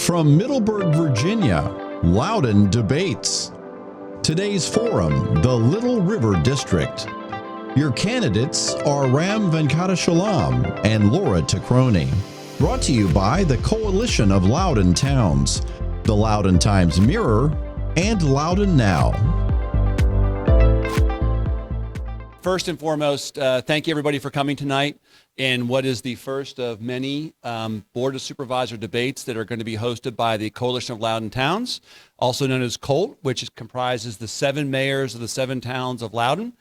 From Middleburg, Virginia, Loudoun debates. Today's forum, the Little River District. Your candidates are Ram Venkatachalam and Laura TeKrony. Brought to you by the Coalition of Loudoun Towns, the Loudoun Times-Mirror, and Loudoun Now. First and foremost, thank you everybody for coming tonight in what is the first of many Board of Supervisor debates that are going to be hosted by the Coalition of Loudoun Towns, also known as COLT, which comprises the 7 mayors of the 7 towns of Loudoun,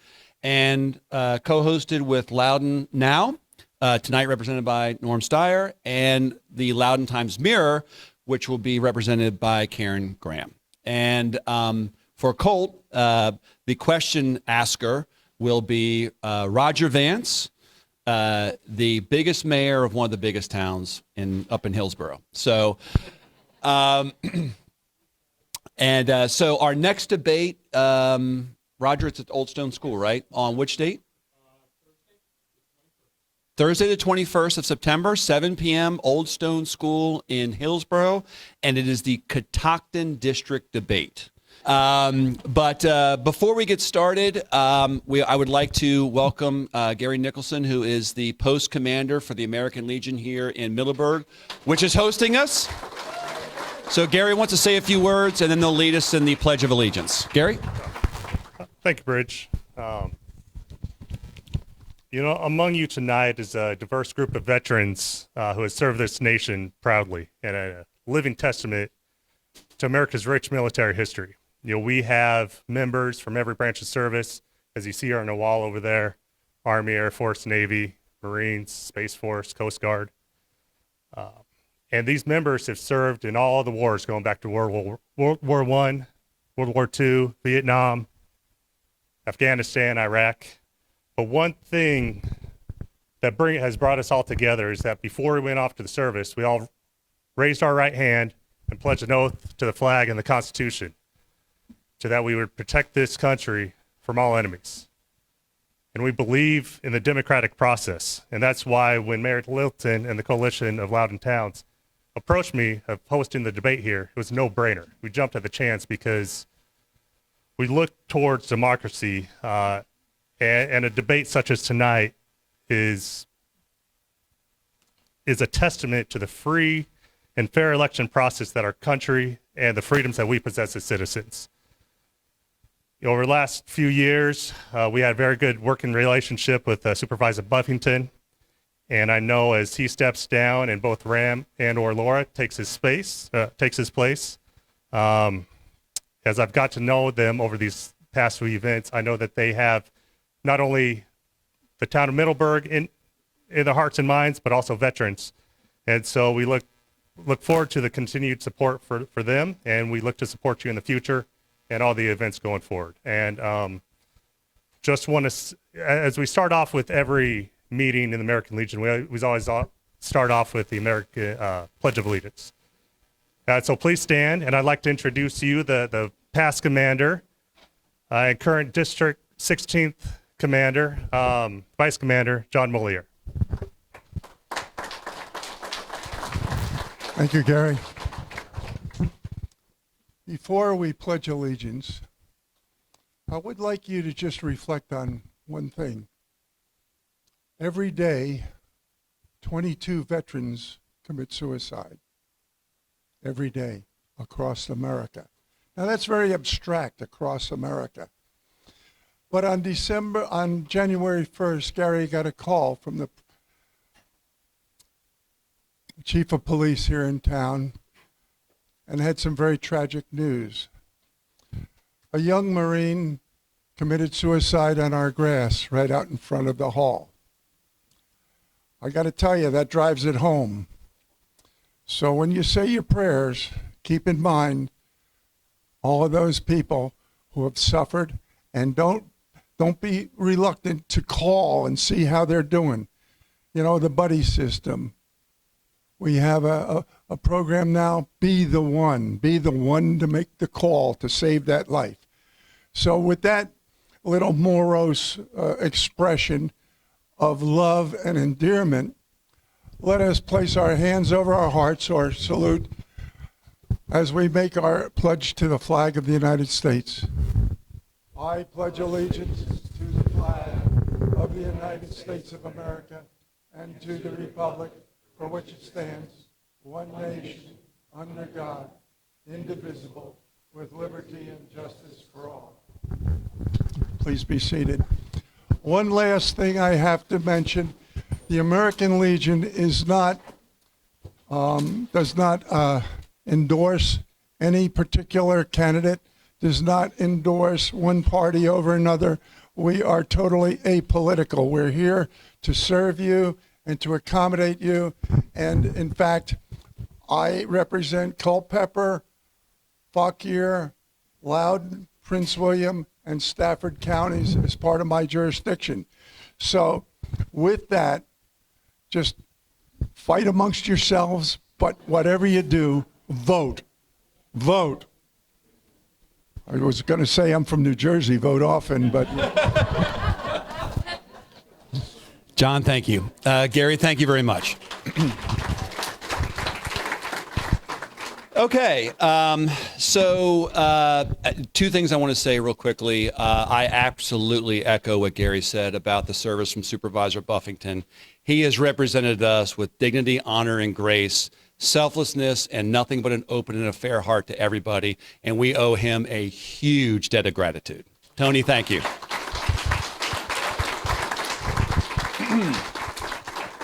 and co-hosted with Loudoun Now, tonight represented by Norm Steyer, and the Loudoun Times-Mirror, which will be represented by Karen Graham. And for COLT, the question asker will be Roger Vance, the biggest mayor of one of the biggest towns up in Hillsborough. So, so our next debate, Roger, it's at Old Stone School, right? On which date? Thursday the 21st of September, 7 p.m., Old Stone School in Hillsborough, and it is the Catoctin District debate. But before we get started, I would like to welcome Gary Nicholson, who is the post commander for the American Legion here in Middleburg, which is hosting us. So Gary wants to say a few words, and then they'll lead us in the Pledge of Allegiance. Gary? Thank you, Bridge. Among you tonight is a diverse group of veterans who have served this nation proudly and a living testament to America's rich military history. We have members from every branch of service, as you see on the wall over there: Army, Air Force, Navy, Marines, Space Force, Coast Guard. And these members have served in all the wars going back to World War I, World War II, Vietnam, Afghanistan, Iraq. But one thing that has brought us all together is that before we went off to the service, we all raised our right hand and pledged an oath to the flag and the Constitution, so that we would protect this country from all enemies. And we believe in the democratic process. And that's why when Mayor Lilton and the Coalition of Loudoun Towns approached me of hosting the debate here, it was a no-brainer. We jumped at the chance because we look towards democracy, and a debate such as tonight is a testament to the free and fair election process that our country and the freedoms that we possess as citizens. Over the last few years, we had a very good working relationship with Supervisor Buffington, and I know as he steps down and both Ram and or Laura takes his place, as I've got to know them over these past few events, I know that they have not only the town of Middleburg in their hearts and minds, but also veterans. And so we look forward to the continued support for them, and we look to support you in the future and all the events going forward. And just want to, as we start off with every meeting in the American Legion, we always start off with the American Pledge of Allegiance. So please stand, and I'd like to introduce you, the past commander and current District 16th Commander, Vice Commander John Mollier. Thank you, Gary. Before we pledge allegiance, I would like you to just reflect on one thing. Every day, 22 veterans commit suicide. Every day across America. Now that's very abstract, across America. But on January 1st, Gary got a call from the chief of police here in town and had some very tragic news. A young Marine committed suicide on our grass right out in front of the hall. I got to tell you, that drives it home. So when you say your prayers, keep in mind all of those people who have suffered, and don't be reluctant to call and see how they're doing. The buddy system. We have a program now, be the one to make the call to save that life. So with that little morose expression of love and endearment, let us place our hands over our hearts or salute as we make our pledge to the flag of the United States. I pledge allegiance to the flag of the United States of America and to the republic for which it stands, one nation, under God, indivisible, with liberty and justice for all. Please be seated. One last thing I have to mention, the American Legion is not, does not endorse any particular candidate, does not endorse one party over another. We are totally apolitical. We're here to serve you and to accommodate you. And in fact, I represent Culpeper, Fauquier, Loudoun, Prince William, and Stafford counties as part of my jurisdiction. So with that, just fight amongst yourselves, but whatever you do, vote. Vote. I was going to say I'm from New Jersey, vote often, but... John, thank you. Gary, thank you very much. Okay, so two things I want to say real quickly. I absolutely echo what Gary said about the service from Supervisor Buffington. He has represented us with dignity, honor, and grace, selflessness, and nothing but an open and a fair heart to everybody, and we owe him a huge debt of gratitude. Tony, thank you.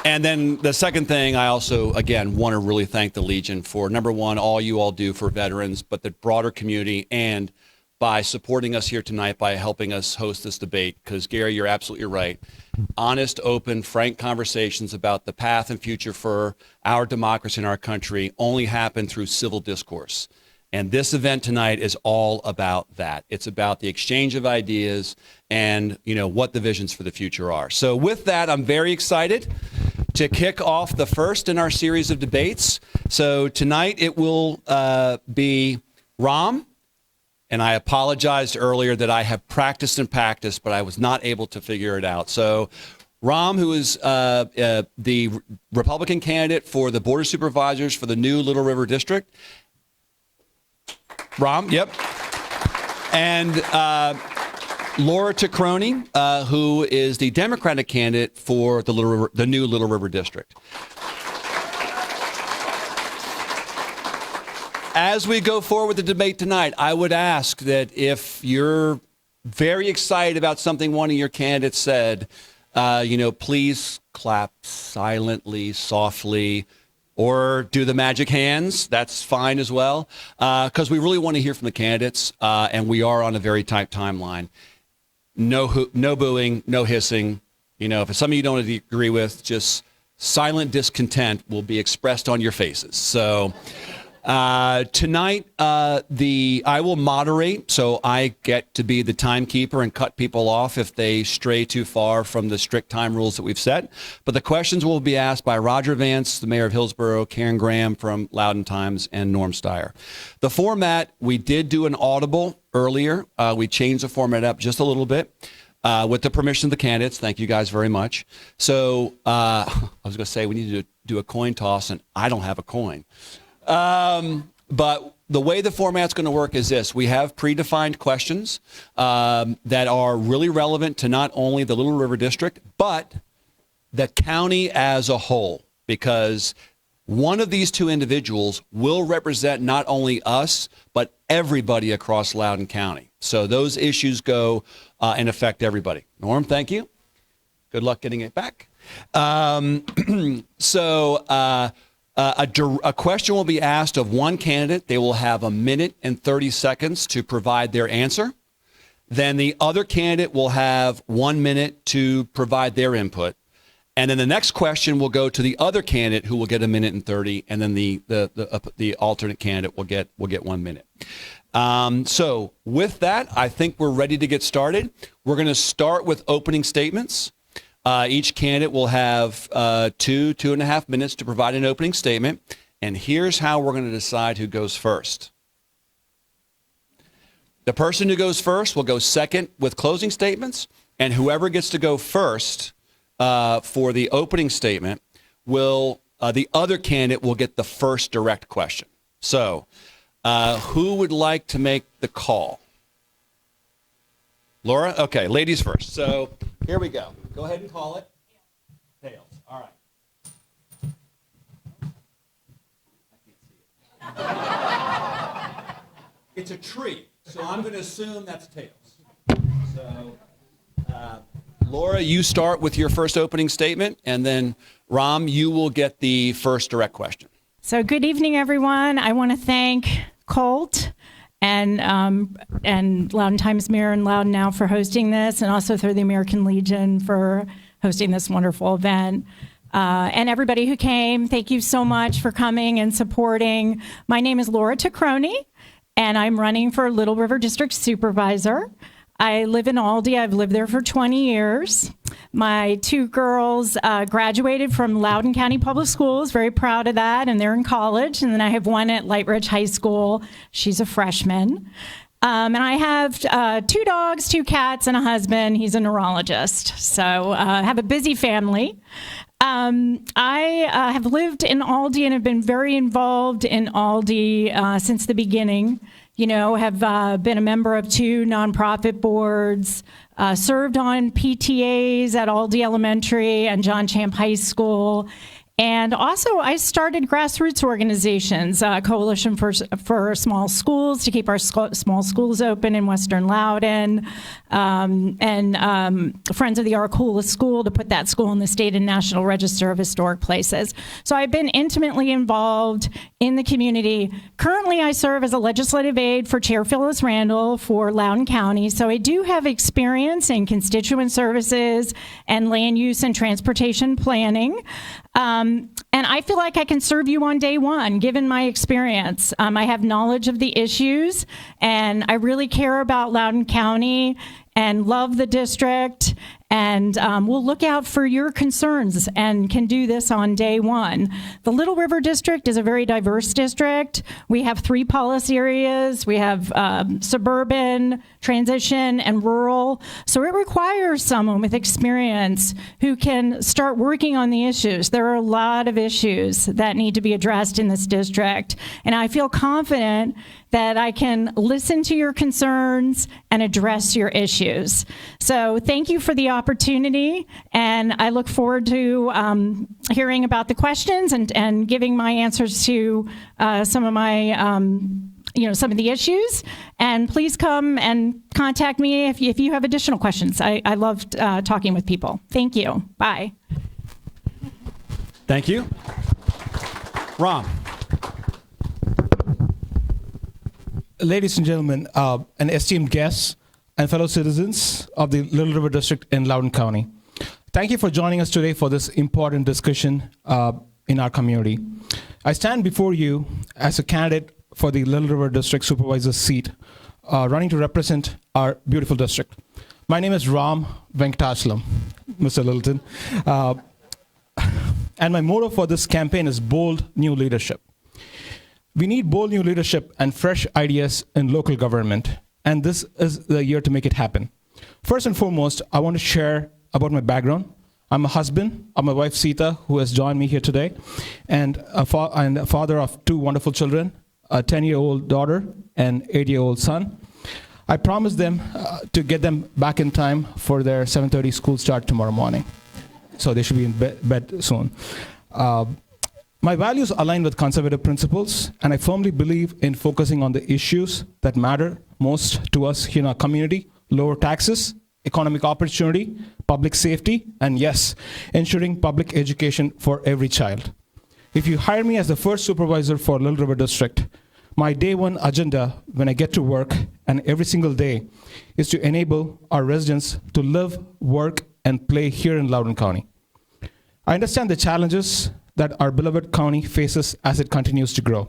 And then the second thing, I also, again, want to really thank the Legion for, number one, all you all do for veterans, but the broader community, and by supporting us here tonight, by helping us host this debate, because, Gary, you're absolutely right. Honest, open, frank conversations about the path and future for our democracy in our country only happen through civil discourse. And this event tonight is all about that. It's about the exchange of ideas and, you know, what the visions for the future are. So with that, I'm very excited to kick off the first in our series of debates. So tonight it will be Ram, and I apologized earlier that I have practiced and practiced, but I was not able to figure it out. So Ram, who is the Republican candidate for the Board of Supervisors for the new Little River District. Ram, yep. And Laura TeKrony, who is the Democratic candidate for the new Little River District. As we go forward with the debate tonight, I would ask that if you're very excited about something one of your candidates said, please clap silently, softly, or do the magic hands. That's fine as well, because we really want to hear from the candidates, and we are on a very tight timeline. No booing, no hissing. You know, if it's something you don't agree with, just silent discontent will be expressed on your faces. So tonight, I will moderate, so I get to be the timekeeper and cut people off if they stray too far from the strict time rules that we've set. But the questions will be asked by Roger Vance, the mayor of Hillsborough, Karen Graham from Loudoun Times, and Norm Steyer. The format, we did do an audible earlier. We changed the format up just a little bit. With the permission of the candidates. Thank you guys very much. So I was going to say we need to do a coin toss, and I don't have a coin. But the way the format's going to work is this. We have predefined questions that are really relevant to not only the Little River District, but the county as a whole, because one of these two individuals will represent not only us, but everybody across Loudoun County. So those issues go and affect everybody. Norm, thank you. Good luck getting it back. A question will be asked of one candidate. They will have 1 minute and 30 seconds to provide their answer. Then the other candidate will have 1 minute to provide their input. And then the next question will go to the other candidate, who will get 1 minute and 30, and then the alternate candidate will get 1 minute. So with that, I think we're ready to get started. We're going to start with opening statements. Each candidate will have 2.5 minutes to provide an opening statement. And here's how we're going to decide who goes first. The person who goes first will go second with closing statements, and whoever gets to go first for the opening statement will, the other candidate will get the first direct question. So Who would like to make the call? Laura? Okay, ladies first. So here we go. Go ahead and call it. Tails. All right. I can't see it. It's a tree, so I'm going to assume that's tails. So, Laura, you start with your first opening statement, and then Ram, you will get the first direct question. So good evening, everyone. I want to thank Colt and Loudoun Times-Mirror and Loudoun Now for hosting this, and also through the American Legion for hosting this wonderful event. And everybody who came, thank you so much for coming and supporting. My name is Laura TeKrony, and I'm running for Little River District Supervisor. I live in Aldie. I've lived there for 20 years. My two girls graduated from Loudoun County Public Schools, very proud of that, and they're in college. And then I have one at Light Ridge High School. She's a freshman. And I have 2 dogs, 2 cats, and a husband. He's a neurologist. So I have a busy family. I have lived in Aldie and have been very involved in Aldie since the beginning. You know, have been a member of 2 nonprofit boards, served on PTAs at Aldie Elementary and John Champ High School. And also, I started grassroots organizations, Coalition for Small Schools, to keep our small schools open in Western Loudoun, and Friends of the Arcola School, to put that school in the state and national register of historic places. So I've been intimately involved in the community. Currently, I serve as a legislative aide for Chair Phyllis Randall for Loudoun County. So I do have experience in constituent services and land use and transportation planning. And I feel like I can serve you on day one, given my experience. I have knowledge of the issues, and I really care about Loudoun County and love the district, and we'll look out for your concerns and can do this on day one. The Little River District is a very diverse district. We have 3 policy areas. We have suburban, transition, and rural. So it requires someone with experience who can start working on the issues. There are a lot of issues that need to be addressed in this district, and I feel confident that I can listen to your concerns and address your issues. So thank you for the opportunity, and I look forward to hearing about the questions and giving my answers to some of my, some of the issues. And please come and contact me if you have additional questions. I love talking with people. Thank you. Bye. Thank you. Ram. Ladies and gentlemen, and esteemed guests and fellow citizens of the Little River District in Loudoun County, thank you for joining us today for this important discussion in our community. I stand before you as a candidate for the Little River District Supervisor seat, running to represent our beautiful district. My name is Ram Venkatachalam, Mr. Littleton, and my motto for this campaign is bold new leadership. We need bold new leadership and fresh ideas in local government, and this is the year to make it happen. First and foremost, I want to share about my background. I'm a husband of my wife Sita, who has joined me here today, and a father of 2 wonderful children, a 10-year-old daughter and 8-year-old son. I promised them to get them back in time for their 7:30 school start tomorrow morning, so they should be in bed soon. My values align with conservative principles, and I firmly believe in focusing on the issues that matter most to us here in our community: lower taxes, economic opportunity, public safety, and yes, ensuring public education for every child. If you hire me as the first supervisor for Little River District, my day one agenda when I get to work and every single day is to enable our residents to live, work, and play here in Loudoun County. I understand the challenges that our beloved county faces as it continues to grow.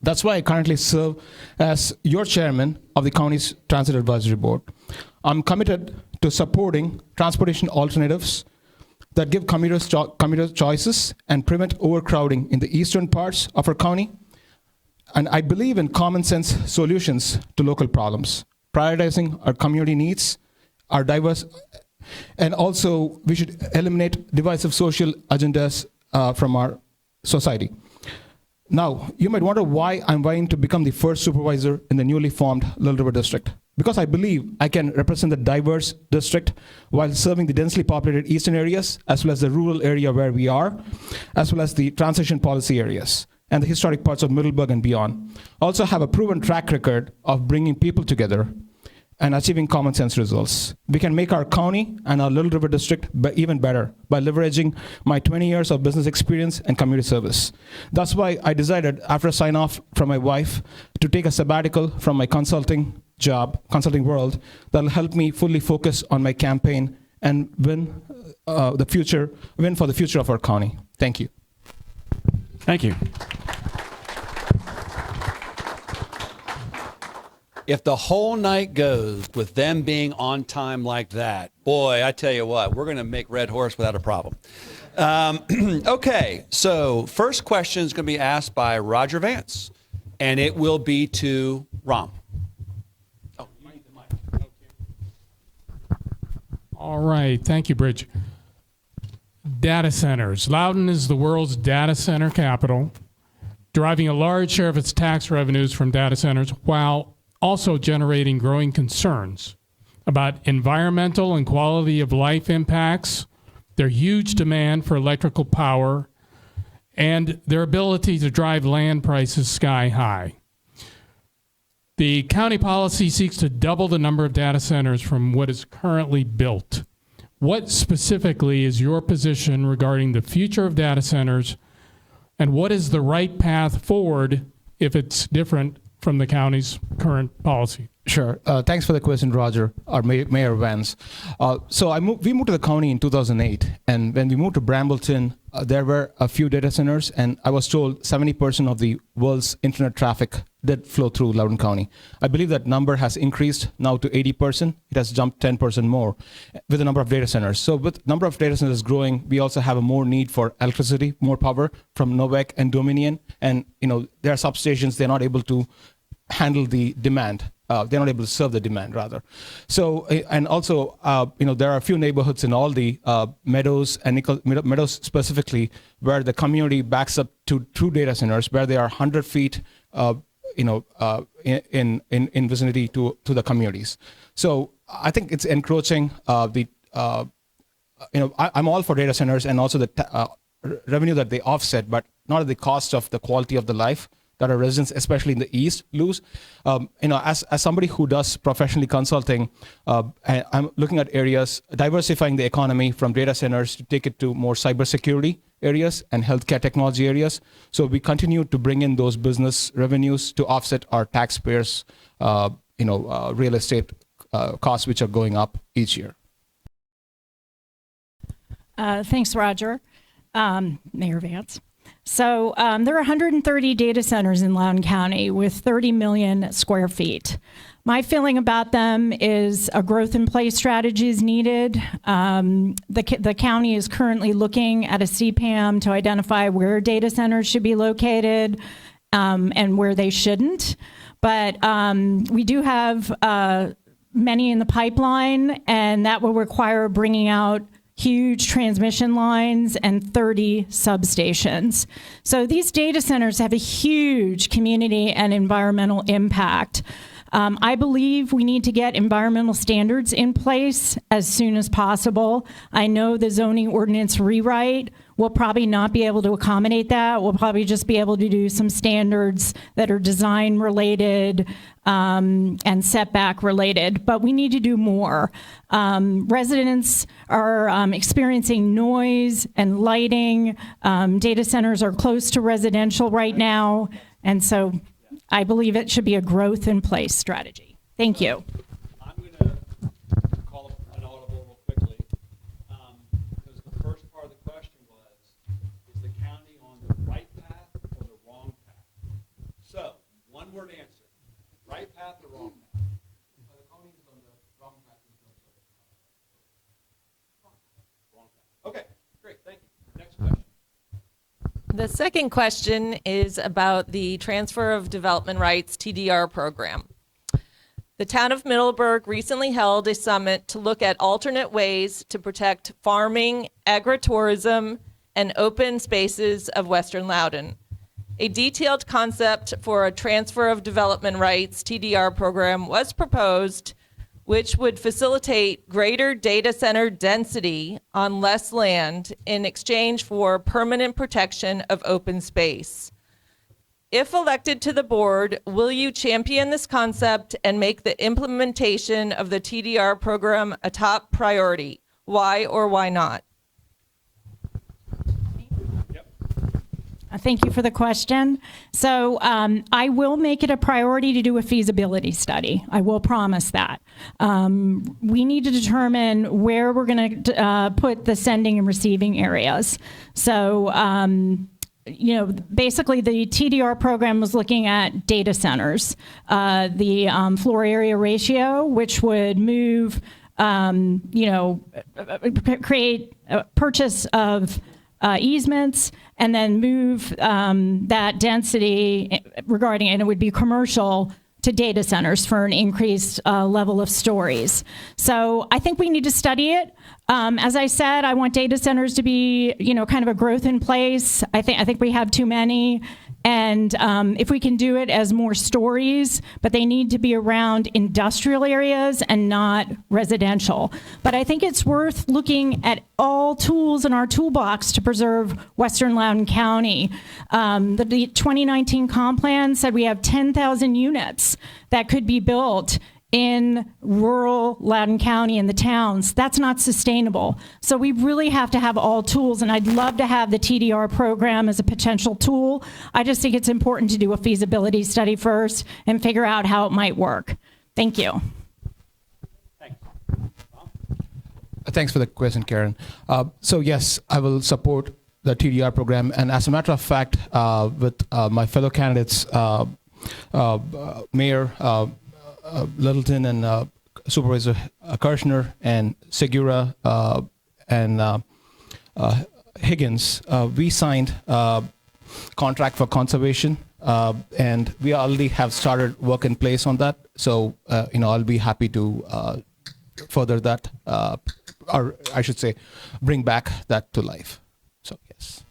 That's why I currently serve as your chairman of the county's Transit Advisory Board. I'm committed to supporting transportation alternatives that give commuters choices and prevent overcrowding in the eastern parts of our county. And I believe in common sense solutions to local problems, prioritizing our community needs, our diverse, and also we should eliminate divisive social agendas from our society. Now, you might wonder why I'm vying to become the first supervisor in the newly formed Little River District. Because I believe I can represent the diverse district while serving the densely populated eastern areas, as well as the rural area where we are, as well as the transition policy areas and the historic parts of Middleburg and beyond. Also have a proven track record of bringing people together and achieving common sense results. We can make our county and our Little River District even better by leveraging my 20 years of business experience and community service. That's why I decided, after a sign-off from my wife, to take a sabbatical from my consulting world, that'll help me fully focus on my campaign and win for the future of our county. Thank you. Thank you. If the whole night goes with them being on time like that, boy, I tell you what, we're going to make Red Horse without a problem. Okay, so first question is going to be asked by Roger Vance, and it will be to Ram. Oh, you need the mic. Okay. All right, thank you, Bridge. Data centers. Loudoun is the world's data center capital, deriving a large share of its tax revenues from data centers, while also generating growing concerns about environmental and quality of life impacts, their huge demand for electrical power, and their ability to drive land prices sky high. The county policy seeks to double the number of data centers from what is currently built. What specifically is your position regarding the future of data centers, and what is the right path forward if it's different from the county's current policy? Sure. Thanks for the question, Roger, or Mayor Vance. We moved to the county in 2008, and when we moved to Brambleton, there were a few data centers, and I was told 70% of the world's internet traffic did flow through Loudoun County. I believe that number has increased now to 80%. It has jumped 10% more with the number of data centers. So with number of data centers growing, we also have a more need for electricity, more power from Novec and Dominion, and there are substations they're not able to handle the demand. They're not able to serve the demand, rather. So, and also, there are a few neighborhoods in all the Meadows and Meadows specifically, where the community backs up to true data centers, where they are 100 feet, in vicinity to the communities. So I think it's encroaching I'm all for data centers and also the revenue that they offset, but not at the cost of the quality of the life that our residents, especially in the East, lose. As somebody who does professionally consulting, I'm looking at areas, diversifying the economy from data centers to take it to more cybersecurity areas and healthcare technology areas. So we continue to bring in those business revenues to offset our taxpayers' real estate costs, which are going up each year. Thanks, Roger. Mayor Vance. So there are 130 data centers in Loudoun County with 30 million square feet. My feeling about them is a growth in place strategy is needed. The county is currently looking at a CPAM to identify where data centers should be located and where they shouldn't. But we do have many in the pipeline, and that will require bringing out huge transmission lines and 30 substations. So these data centers have a huge community and environmental impact. I believe we need to get environmental standards in place as soon as possible. I know the zoning ordinance rewrite will probably not be able to accommodate that. We'll probably just be able to do some standards that are design related and setback related, but we need to do more. Residents are experiencing noise and lighting. Data centers are close to residential right now, and so I believe it should be a growth in place strategy. Thank you. I'm going to call an audible real quickly because the first part of the question was, is the county on the right path or the wrong path? So, one word answer, right path or wrong path? The county is on the wrong path. Wrong path. Okay, great, thank you. Next question. The second question is about the Transfer of Development Rights, TDR program. The town of Middleburg recently held a summit to look at alternate ways to protect farming, agritourism, and open spaces of Western Loudoun. A detailed concept for a transfer of development rights TDR program was proposed, which would facilitate greater data center density on less land in exchange for permanent protection of open space. If elected to the board, will you champion this concept and make the implementation of the TDR program a top priority? Why or why not? Thank you for the question. So I will make it a priority to do a feasibility study. I will promise that. We need to determine where we're going to put the sending and receiving areas. So, basically the TDR program was looking at data centers, the floor area ratio, which would move, create a purchase of easements, and then move that density regarding it, and it would be commercial to data centers for an increased level of stories. So I think we need to study it. As I said, I want data centers to be, kind of a growth in place. I think we have too many. And if we can do it as more stories, but they need to be around industrial areas and not residential. But I think it's worth looking at all tools in our toolbox to preserve Western Loudoun County. The 2019 comp plan said we have 10,000 units that could be built in rural Loudoun County and the towns. That's not sustainable. So we really have to have all tools, and I'd love to have the TDR program as a potential tool. I just think it's important to do a feasibility study first and figure out how it might work. Thank you. Thanks for the question, Karen. So yes, I will support the TDR program, and as a matter of fact, with my fellow candidates, Mayor Littleton and Supervisor Kirshner and Segura and Higgins, we signed contract for conservation, and we already have started work in place on that. So I'll be happy to further that, or I should say, bring back that to life. So yes,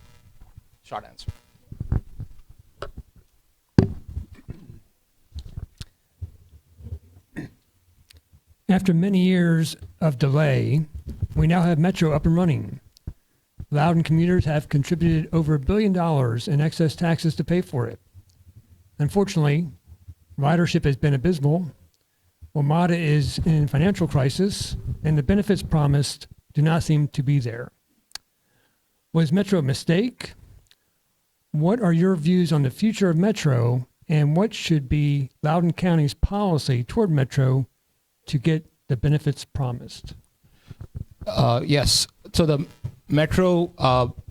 short answer. After many years of delay, we now have Metro up and running. Loudoun commuters have contributed over $1 billion in excess taxes to pay for it. Unfortunately, ridership has been abysmal. WMATA is in financial crisis, and the benefits promised do not seem to be there. Was Metro a mistake? What are your views on the future of Metro, and what should be Loudoun County's policy toward Metro to get the benefits promised? Yes. So the Metro,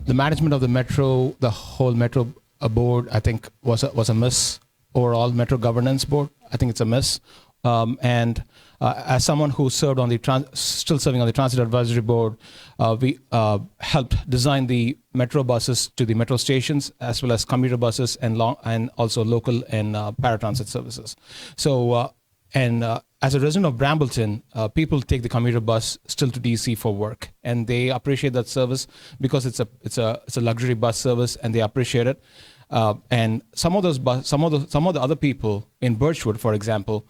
the management of the Metro, the whole Metro board, I think was a miss. Overall, Metro governance board, I think it's a miss. And as someone who served on the still serving on the Transit Advisory Board, we helped design the Metro buses to the Metro stations, as well as commuter buses and also local and paratransit services. So. As a resident of Brambleton, people take the commuter bus still to DC for work, and they appreciate that service because it's a luxury bus service, and they appreciate it. And some of the other people in Birchwood, for example,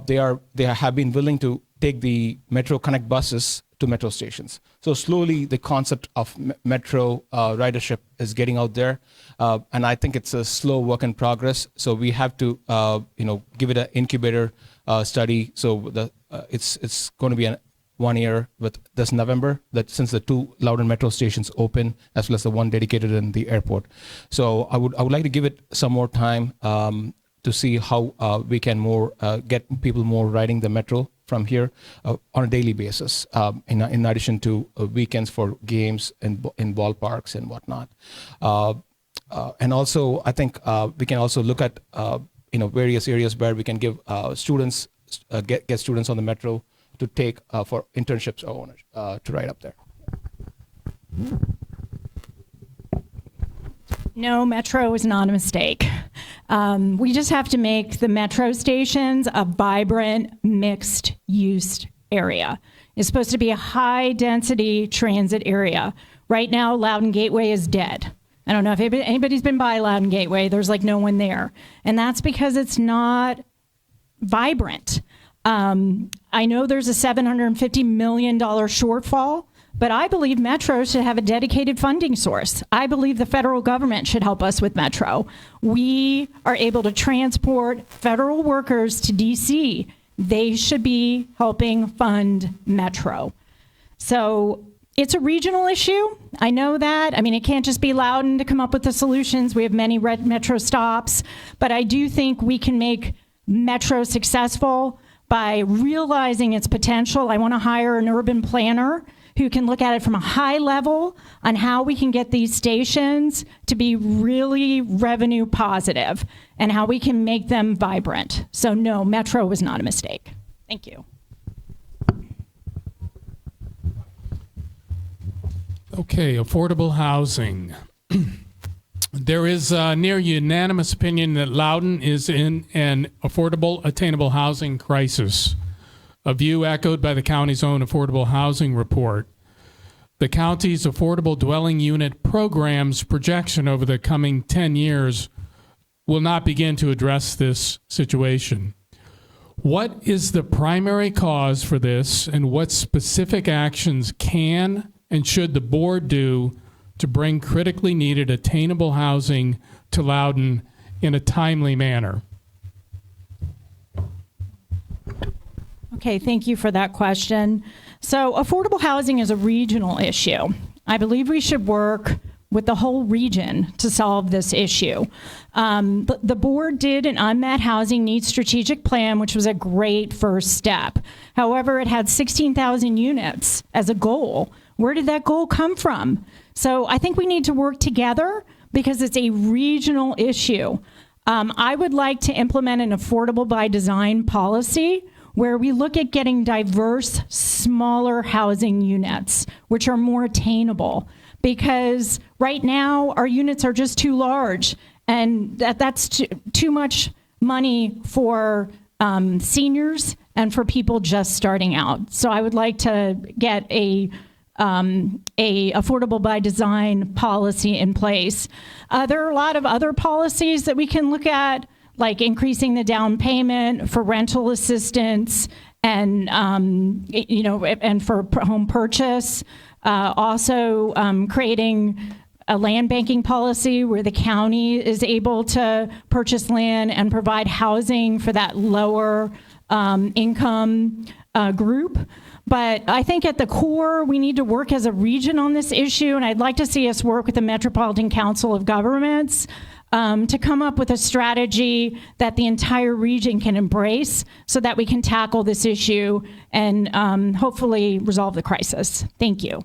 they have been willing to take the Metro Connect buses to Metro stations. So slowly, the concept of Metro ridership is getting out there, and I think it's a slow work in progress. So we have to, give it an incubator study. So it's going to be 1 year with this November, that since the 2 Loudoun Metro stations open, as well as the one dedicated in the airport. So I would like to give it some more time to see how we can get people more riding the Metro from here on a daily basis, in addition to weekends for games in ballparks and whatnot. And also, I think we can also look at various areas where we can give students, get students on the Metro to take for internships or owners to ride up there. No, Metro is not a mistake. We just have to make the Metro stations a vibrant, mixed-use area. It's supposed to be a high-density transit area. Right now, Loudoun Gateway is dead. I don't know if anybody's been by Loudoun Gateway. There's like no one there. And that's because it's not vibrant. I know there's a $750 million shortfall, but I believe Metro should have a dedicated funding source. I believe the federal government should help us with Metro. We are able to transport federal workers to DC. They should be helping fund Metro. So it's a regional issue. I know that. I mean, it can't just be Loudoun to come up with the solutions. We have many red Metro stops, but I do think we can make Metro successful by realizing its potential. I want to hire an urban planner who can look at it from a high level on how we can get these stations to be really revenue positive and how we can make them vibrant. So no, Metro was not a mistake. Thank you. Okay, affordable housing. There is a near unanimous opinion that Loudoun is in an affordable, attainable housing crisis, a view echoed by the county's own affordable housing report. The county's affordable dwelling unit program's projection over the coming 10 years will not begin to address this situation. What is the primary cause for this, and what specific actions can and should the board do to bring critically needed attainable housing to Loudoun in a timely manner? Okay, thank you for that question. So affordable housing is a regional issue. I believe we should work with the whole region to solve this issue. The board did an unmet housing needs strategic plan, which was a great first step. However, it had 16,000 units as a goal. Where did that goal come from? So I think we need to work together because it's a regional issue. I would like to implement an affordable by design policy where we look at getting diverse, smaller housing units, which are more attainable. Because right now, our units are just too large, and that's too much money for seniors and for people just starting out. So I would like to get a affordable by design policy in place. There are a lot of other policies that we can look at, like increasing the down payment for rental assistance and and for home purchase. Also creating a land banking policy where the county is able to purchase land and provide housing for that lower income group. But I think at the core, we need to work as a region on this issue, and I'd like to see us work with the Metropolitan Council of Governments to come up with a strategy that the entire region can embrace so that we can tackle this issue and hopefully resolve the crisis. Thank you.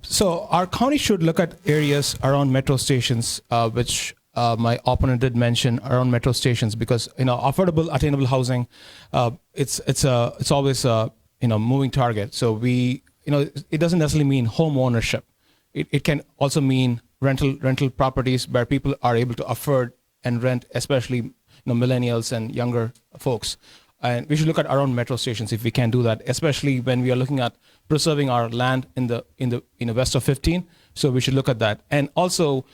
So our county should look at areas around metro stations, which my opponent did mention, around metro stations, because affordable, attainable housing, it's always a moving target. So it doesn't necessarily mean home ownership. It can also mean rental properties where people are able to afford and rent, especially millennials and younger folks. And we should look at our own metro stations if we can do that, especially when we are looking at preserving our land in the west of 15. So we should look at that. And also,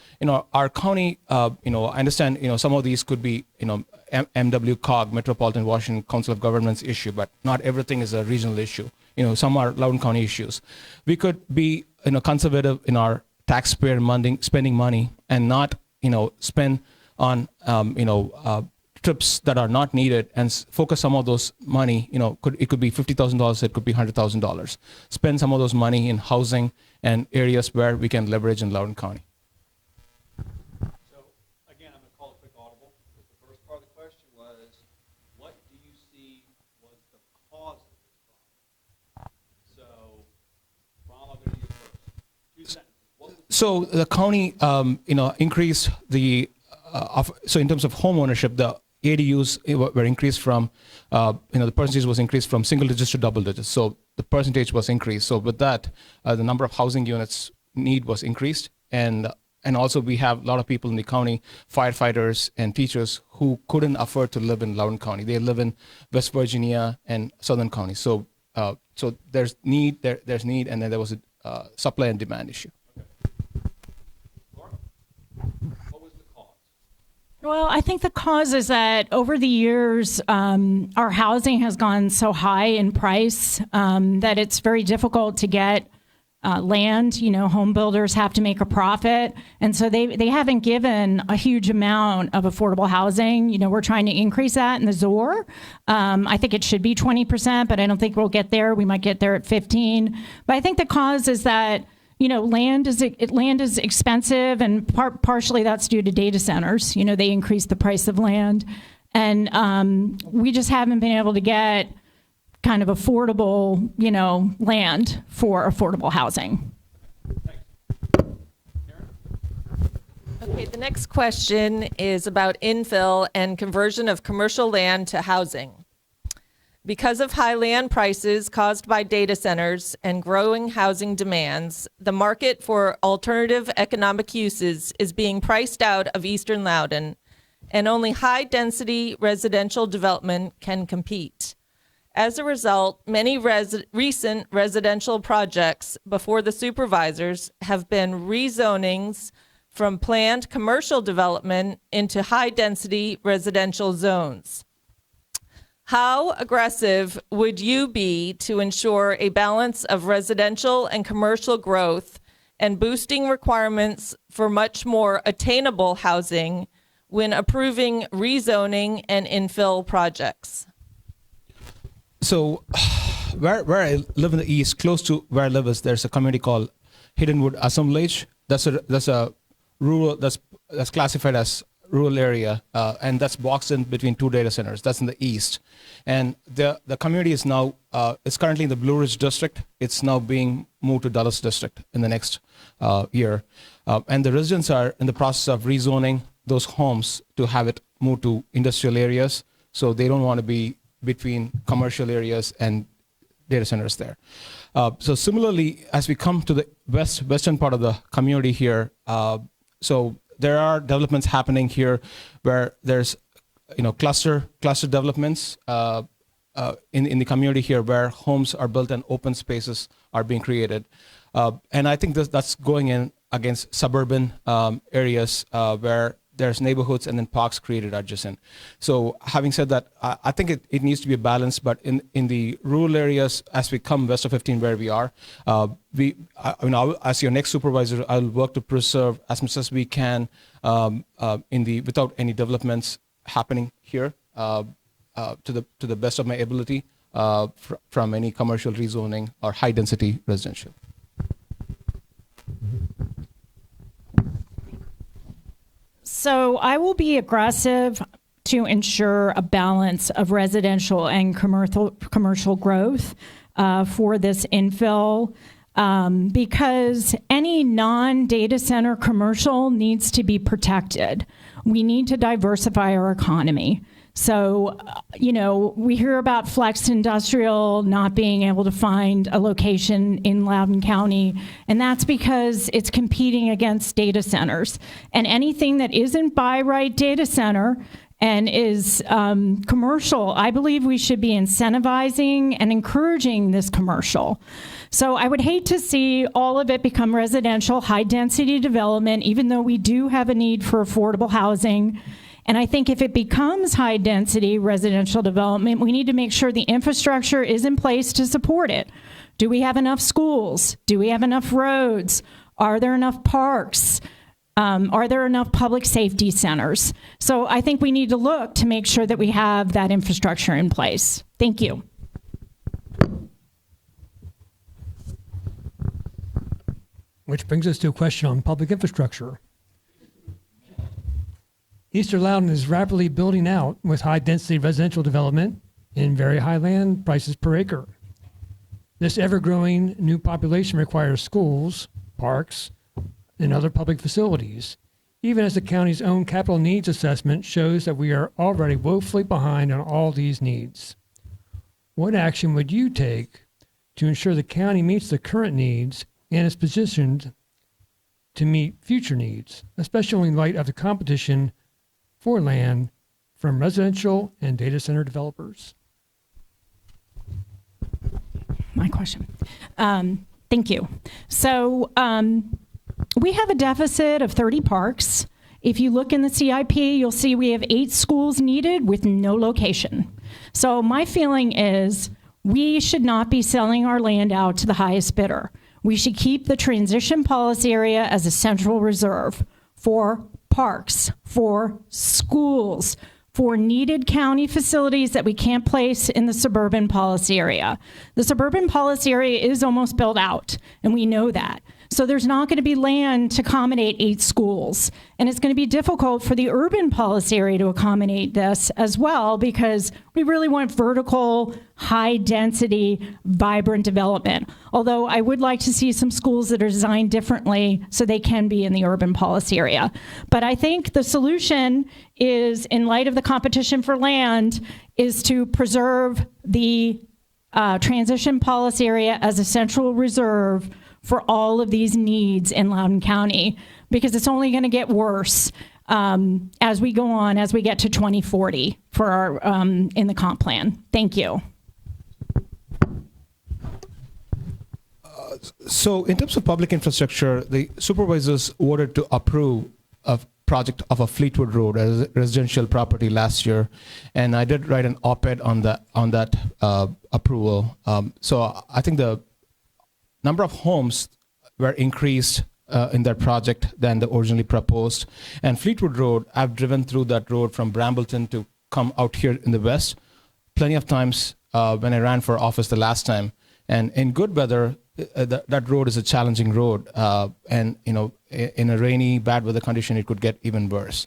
our county, I understand, some of these could be, MWCOG, Metropolitan Washington Council of Governments issue, but not everything is a regional issue. Some are Loudoun County issues. We could be, conservative in our taxpayer spending money and not, spend on, trips that are not needed and focus some of those money, it could be $50,000, it could be $100,000. Spend some of those money in housing and areas where we can leverage in Loudoun County. So again, I'm going to call a quick audible. The first part of the question was, what do you see was the cause of this problem? So, Ron, I'm going to you first. 2 sentences. So the county, increased the, so in terms of home ownership, the ADUs were increased from, the percentage was increased from single digits to double digits. So the percentage was increased. So with that, the number of housing units need was increased. And also we have a lot of people in the county, firefighters and teachers who couldn't afford to live in Loudoun County. They live in West Virginia and Southern County. So there's need, and then there was supply and demand issue. Well, I think the cause is that over the years, our housing has gone so high in price that it's very difficult to get land. You know, home builders have to make a profit. And so they haven't given a huge amount of affordable housing. You know, we're trying to increase that in the ZOR. I think it should be 20%, but I don't think we'll get there. We might get there at 15. But I think the cause is that, you know, land is expensive, and partially that's due to data centers. You know, they increase the price of land, and we just haven't been able to get kind of affordable, you know, land for affordable housing. Okay, the next question is about infill and conversion of commercial land to housing. Because of high land prices caused by data centers and growing housing demands, the market for alternative economic uses is being priced out of Eastern Loudoun, and only high-density residential development can compete. As a result, many recent residential projects before the supervisors have been rezonings from planned commercial development into high-density residential zones. How aggressive would you be to ensure a balance of residential and commercial growth and boosting requirements for much more attainable housing when approving rezoning and infill projects? So where I live in the east, close to where I live, there's a community called Hiddenwood Assemblage. That's a rural, that's classified as rural area, and that's boxed in between two data centers. That's in the east. And the community is now, it's currently in the Blue Ridge district. It's now being moved to Dulles district in the next year. And the residents are in the process of rezoning those homes to have it moved to industrial areas. So they don't want to be between commercial areas and data centers there. So similarly, as we come to the western part of the community here, so there are developments happening here where there's, you know, cluster developments in the community here where homes are built and open spaces are being created. And I think that's going in against suburban areas where there's neighborhoods and then parks created adjacent. So having said that, I think it needs to be a balance, but in the rural areas, as we come west of 15 where we are, as your next supervisor, I'll work to preserve as much as we can without any developments happening here to the best of my ability from any commercial rezoning or high density residential. So I will be aggressive to ensure a balance of residential and commercial growth for this infill because any non-data center commercial needs to be protected. We need to diversify our economy. So, you know, we hear about flex industrial not being able to find a location in Loudoun County, and that's because it's competing against data centers. And anything that isn't by right data center and is commercial, I believe we should be incentivizing and encouraging this commercial. So I would hate to see all of it become residential, high-density development, even though we do have a need for affordable housing. And I think if it becomes high-density residential development, we need to make sure the infrastructure is in place to support it. Do we have enough schools? Do we have enough roads? Are there enough parks? Are there enough public safety centers? So I think we need to look to make sure that we have that infrastructure in place. Thank you. Which brings us to a question on public infrastructure. Eastern Loudoun is rapidly building out with high-density residential development and very high land prices per acre. This ever-growing new population requires schools, parks, and other public facilities, even as the county's own capital needs assessment shows that we are already woefully behind on all these needs. What action would you take to ensure the county meets the current needs and is positioned to meet future needs, especially in light of the competition for land from residential and data center developers? My question. Thank you. So we have a deficit of 30 parks. If you look in the CIP, you'll see we have 8 schools needed with no location. So my feeling is we should not be selling our land out to the highest bidder. We should keep the transition policy area as a central reserve for parks, for schools, for needed county facilities that we can't place in the suburban policy area. The suburban policy area is almost built out, and we know that. So there's not going to be land to accommodate 8 schools. And it's going to be difficult for the urban policy area to accommodate this as well, because we really want vertical, high density, vibrant development. Although I would like to see some schools that are designed differently so they can be in the urban policy area. But I think the solution is, in light of the competition for land, is to preserve the transition policy area as a central reserve for all of these needs in Loudoun County, because it's only going to get worse as we go on, as we get to 2040 for our in the comp plan. Thank you. So in terms of public infrastructure, the supervisors voted to approve a project of a Fleetwood Road as a residential property last year, and I did write an op-ed on that approval. So I think the number of homes were increased in that project than the originally proposed. And Fleetwood Road, I've driven through that road from Brambleton to come out here in the west plenty of times when I ran for office the last time. And in good weather, that road is a challenging road. And in a rainy, bad weather condition, it could get even worse.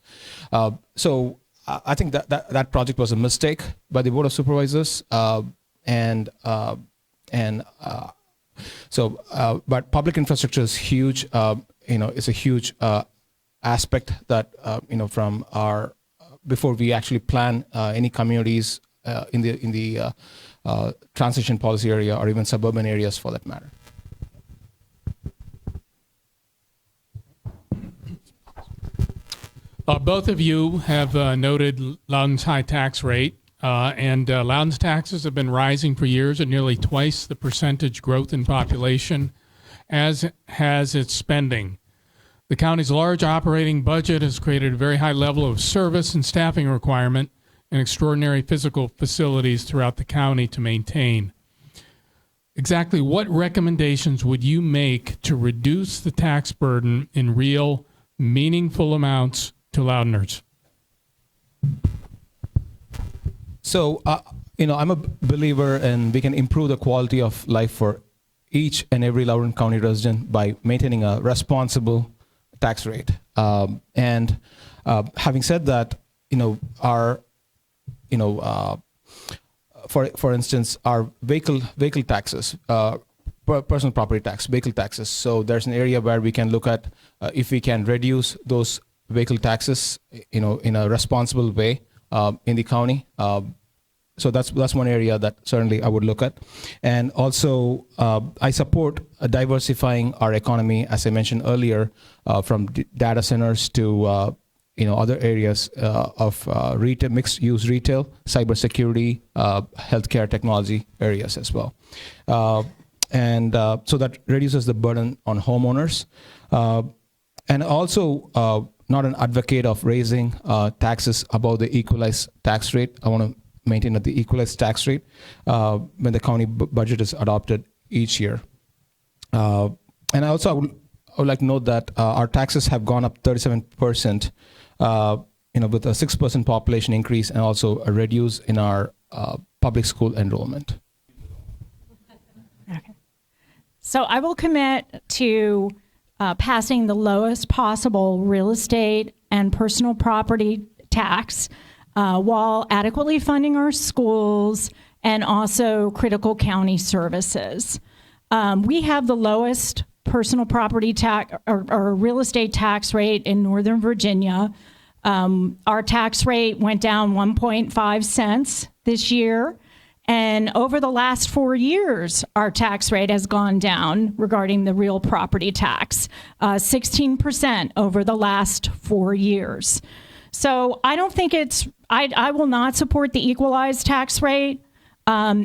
So I think that project was a mistake by the Board of Supervisors. But public infrastructure is huge. It's a huge aspect that from our before we actually plan any communities in the transition policy area or even suburban areas for that matter. Both of you have noted Loudoun's high tax rate. And Loudoun's taxes have been rising for years at nearly twice the percentage growth in population, as has its spending. The county's large operating budget has created a very high level of service and staffing requirement and extraordinary physical facilities throughout the county to maintain. Exactly what recommendations would you make to reduce the tax burden in real, meaningful amounts to Loudouners? So, I'm a believer in we can improve the quality of life for each and every Loudoun County resident by maintaining a responsible tax rate. And having said that, for instance, our vehicle taxes, personal property tax, vehicle taxes. So there's an area where we can look at if we can reduce those vehicle taxes, in a responsible way in the county. So that's one area that certainly I would look at. And also, I support diversifying our economy, as I mentioned earlier, from data centers to other areas of retail, mixed-use retail, cybersecurity, healthcare, technology areas as well. And so that reduces the burden on homeowners. And also, not an advocate of raising taxes above the equalized tax rate. I want to maintain at the equalized tax rate when the county budget is adopted each year. And I would like to note that our taxes have gone up 37%, with a 6% population increase and also a reduce in our public school enrollment. Okay. So I will commit to passing the lowest possible real estate and personal property tax while adequately funding our schools and also critical county services. We have the lowest personal property tax or real estate tax rate in Northern Virginia. Our tax rate went down 1.5 cents this year. And over the last 4 years, our tax rate has gone down regarding the real property tax, 16% over the last 4 years. So I don't think I will not support the equalized tax rate.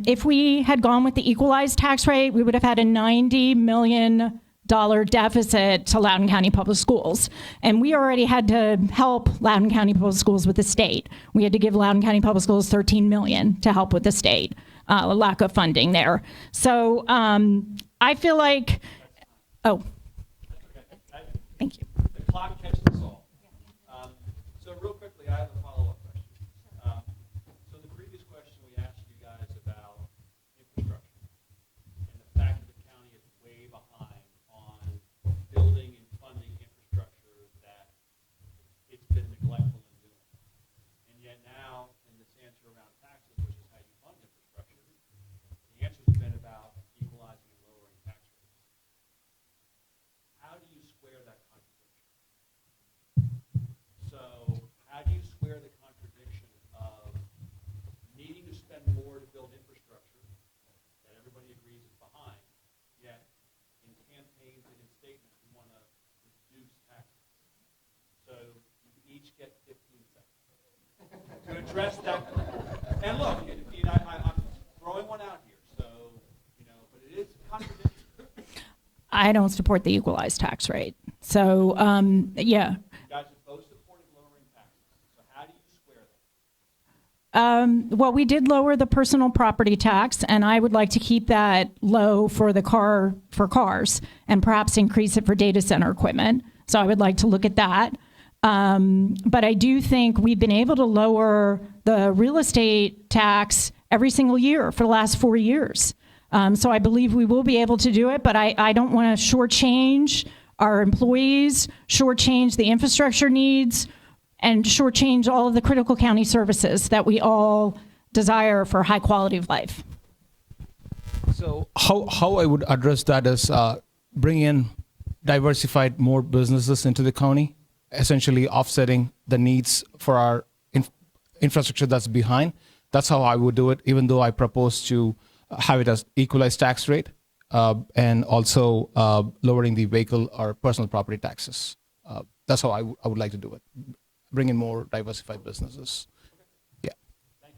If we had gone with the equalized tax rate, we would have had a $90 million deficit to Loudoun County Public Schools. And we already had to help Loudoun County Public Schools with the state. We had to give Loudoun County Public Schools $13 million to help with the state, a lack of funding there. So I feel like, thank you. The clock catches us all. So real quickly, I have a follow-up question. So the previous question we asked you guys about infrastructure and the fact that the county is way behind on building and funding infrastructure that it's been neglectful in doing. And yet now, in this answer around taxes, which is how you fund infrastructure, the answer has been about equalizing and lowering tax rates. How do you square that contradiction? So how do you square the contradiction of needing to spend more to build infrastructure that everybody agrees is behind, yet in campaigns and in statements we want to reduce taxes? So you each get 15 seconds to address that. And look, I'm throwing one out here, so, but it is contradictory. I don't support the equalized tax rate. So, yeah. You guys have both supported lowering taxes. So how do you square that? Well, we did lower the personal property tax, and I would like to keep that low for cars, and perhaps increase it for data center equipment. So I would like to look at that. But I do think we've been able to lower the real estate tax every single year for the last 4 years. So I believe we will be able to do it, but I don't want to shortchange our employees, shortchange the infrastructure needs, and shortchange all of the critical county services that we all desire for high quality of life. So how I would address that is bring in diversified more businesses into the county, essentially offsetting the needs for our infrastructure that's behind. That's how I would do it, even though I propose to have it as equalized tax rate and also lowering the vehicle or personal property taxes. That's how I would like to do it. Bring in more diversified businesses. Yeah. Thank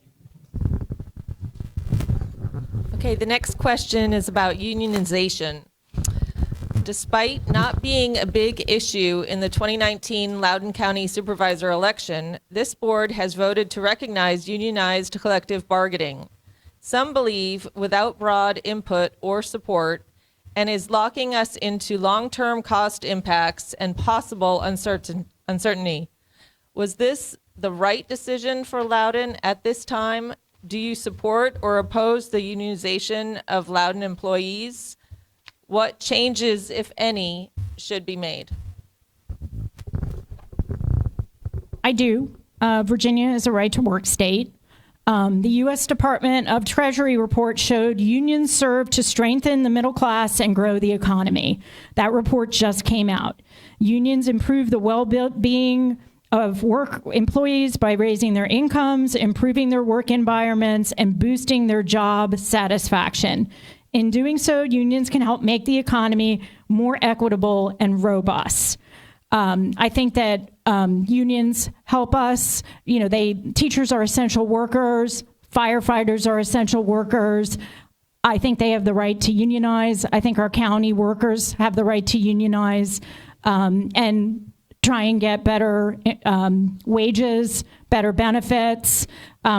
you. Okay, the next question is about unionization. Despite not being a big issue in the 2019 Loudoun County Supervisor election, this board has voted to recognize unionized collective bargaining. Some believe without broad input or support, and is locking us into long-term cost impacts and possible uncertainty. Was this the right decision for Loudoun at this time? Do you support or oppose the unionization of Loudoun employees? What changes, if any, should be made? I do. Virginia is a right-to-work state. The U.S. Department of Treasury report showed unions serve to strengthen the middle class and grow the economy. That report just came out. Unions improve the well-being of work employees by raising their incomes, improving their work environments, and boosting their job satisfaction. In doing so, unions can help make the economy more equitable and robust. I think that unions help us. Teachers are essential workers. Firefighters are essential workers. I think they have the right to unionize. I think our county workers have the right to unionize and try and get better wages, better benefits.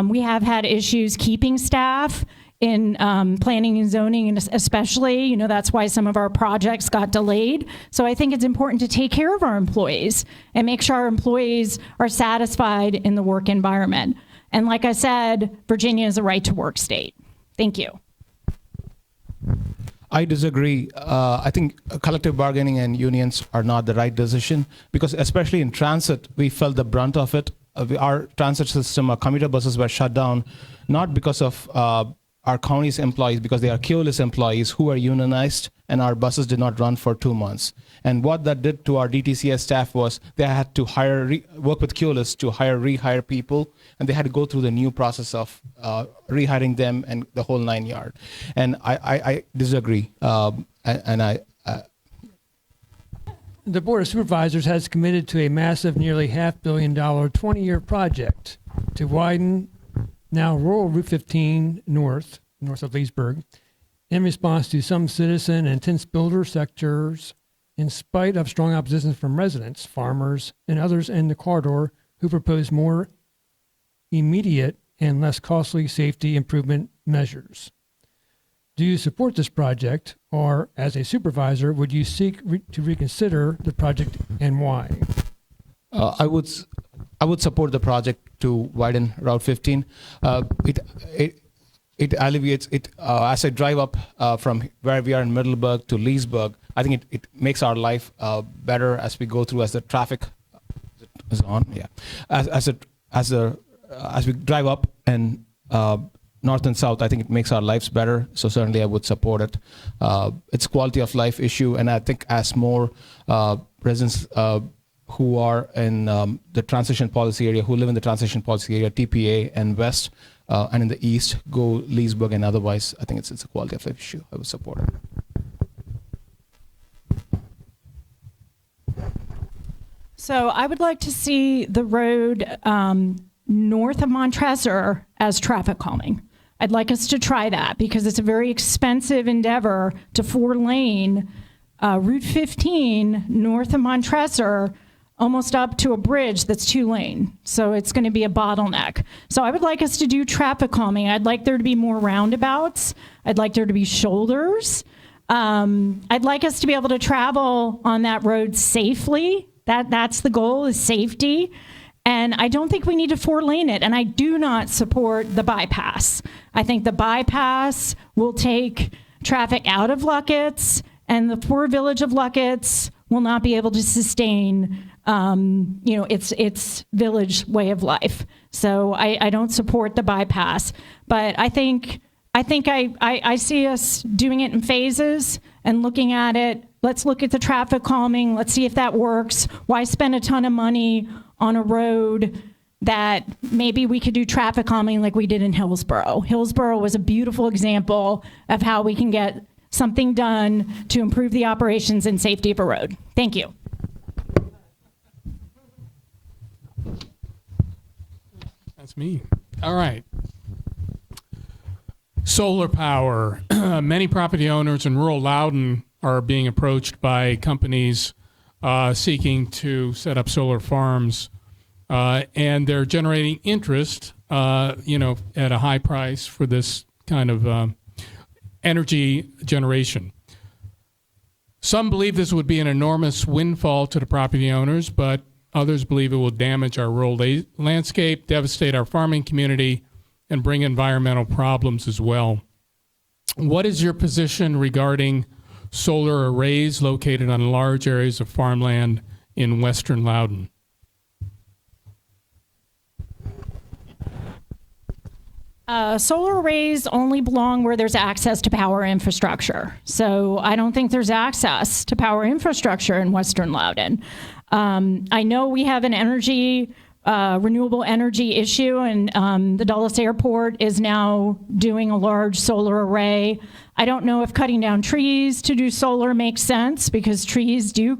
We have had issues keeping staff in planning and zoning, and especially, that's why some of our projects got delayed. So I think it's important to take care of our employees and make sure our employees are satisfied in the work environment. And like I said, Virginia is a right-to-work state. Thank you. I disagree. I think collective bargaining and unions are not the right decision because especially in transit, we felt the brunt of it. Our transit system, our commuter buses were shut down, not because of our county's employees, because they are Keolis employees who are unionized, and our buses did not run for 2 months. And what that did to our DTCS staff was they had to work with Keolis to rehire people, and they had to go through the new process of rehiring them and the whole 9 yard. And I disagree. The Board of Supervisors has committed to a massive, nearly $500 million 20-year project to widen Now, rural Route 15 north of Leesburg, in response to some citizen and intense builder sectors, in spite of strong opposition from residents, farmers, and others in the corridor who propose more immediate and less costly safety improvement measures. Do you support this project, or as a supervisor, would you seek to reconsider the project and why? I would support the project to widen Route 15. It alleviates it as I drive up from where we are in Middleburg to Leesburg. I think it makes our life better as we go through, as the traffic is on. Yeah, as we drive up and north and south, I think it makes our lives better. So certainly I would support it. It's a quality of life issue, and I think as more residents who are in the transition policy area, who live in the transition policy area, TPA and West, and in the East, go Leesburg and otherwise, I think it's a quality of life issue. I would support it. So I would like to see the road north of Montresor as traffic calming. I'd like us to try that because it's a very expensive endeavor to 4-lane Route 15 north of Montresor, almost up to a bridge that's 2-lane. So it's going to be a bottleneck. So I would like us to do traffic calming. I'd like there to be more roundabouts. I'd like there to be shoulders. I'd like us to be able to travel on that road safely. That's the goal, is safety. And I don't think we need to 4-lane it. And I do not support the bypass. I think the bypass will take traffic out of Luckett's, and the poor village of Luckett's will not be able to sustain its village way of life. So I don't support the bypass, but I think I see us doing it in phases and looking at it. Let's look at the traffic calming. Let's see if that works. Why spend a ton of money on a road that maybe we could do traffic calming like we did in Hillsborough? Hillsborough was a beautiful example of how we can get something done to improve the operations and safety of a road. Thank you. That's me. All right. Solar power. Many property owners in rural Loudoun are being approached by companies seeking to set up solar farms, and they're generating interest, at a high price for this kind of energy generation. Some believe this would be an enormous windfall to the property owners, but others believe it will damage our rural landscape, devastate our farming community, and bring environmental problems as well. What is your position regarding solar arrays located on large areas of farmland in western Loudoun? Solar arrays only belong where there's access to power infrastructure. So I don't think there's access to power infrastructure in western Loudoun. I know we have an renewable energy issue, and the Dulles Airport is now doing a large solar array. I don't know if cutting down trees to do solar makes sense, because trees do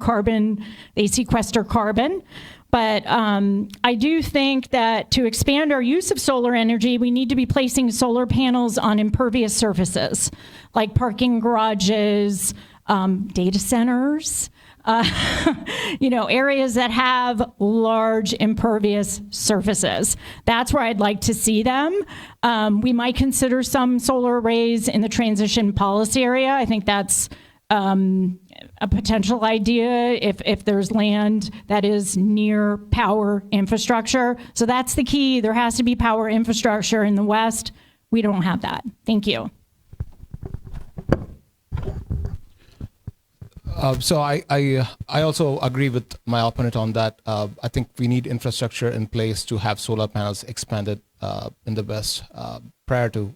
they sequester carbon. But I do think that to expand our use of solar energy, we need to be placing solar panels on impervious surfaces, like parking garages, data centers, areas that have large impervious surfaces. That's where I'd like to see them. We might consider some solar arrays in the transition policy area. I think that's a potential idea if there's land that is near power infrastructure. So that's the key. There has to be power infrastructure in the West. We don't have that. Thank you. So I also agree with my opponent on that. I think we need infrastructure in place to have solar panels expanded in the West prior to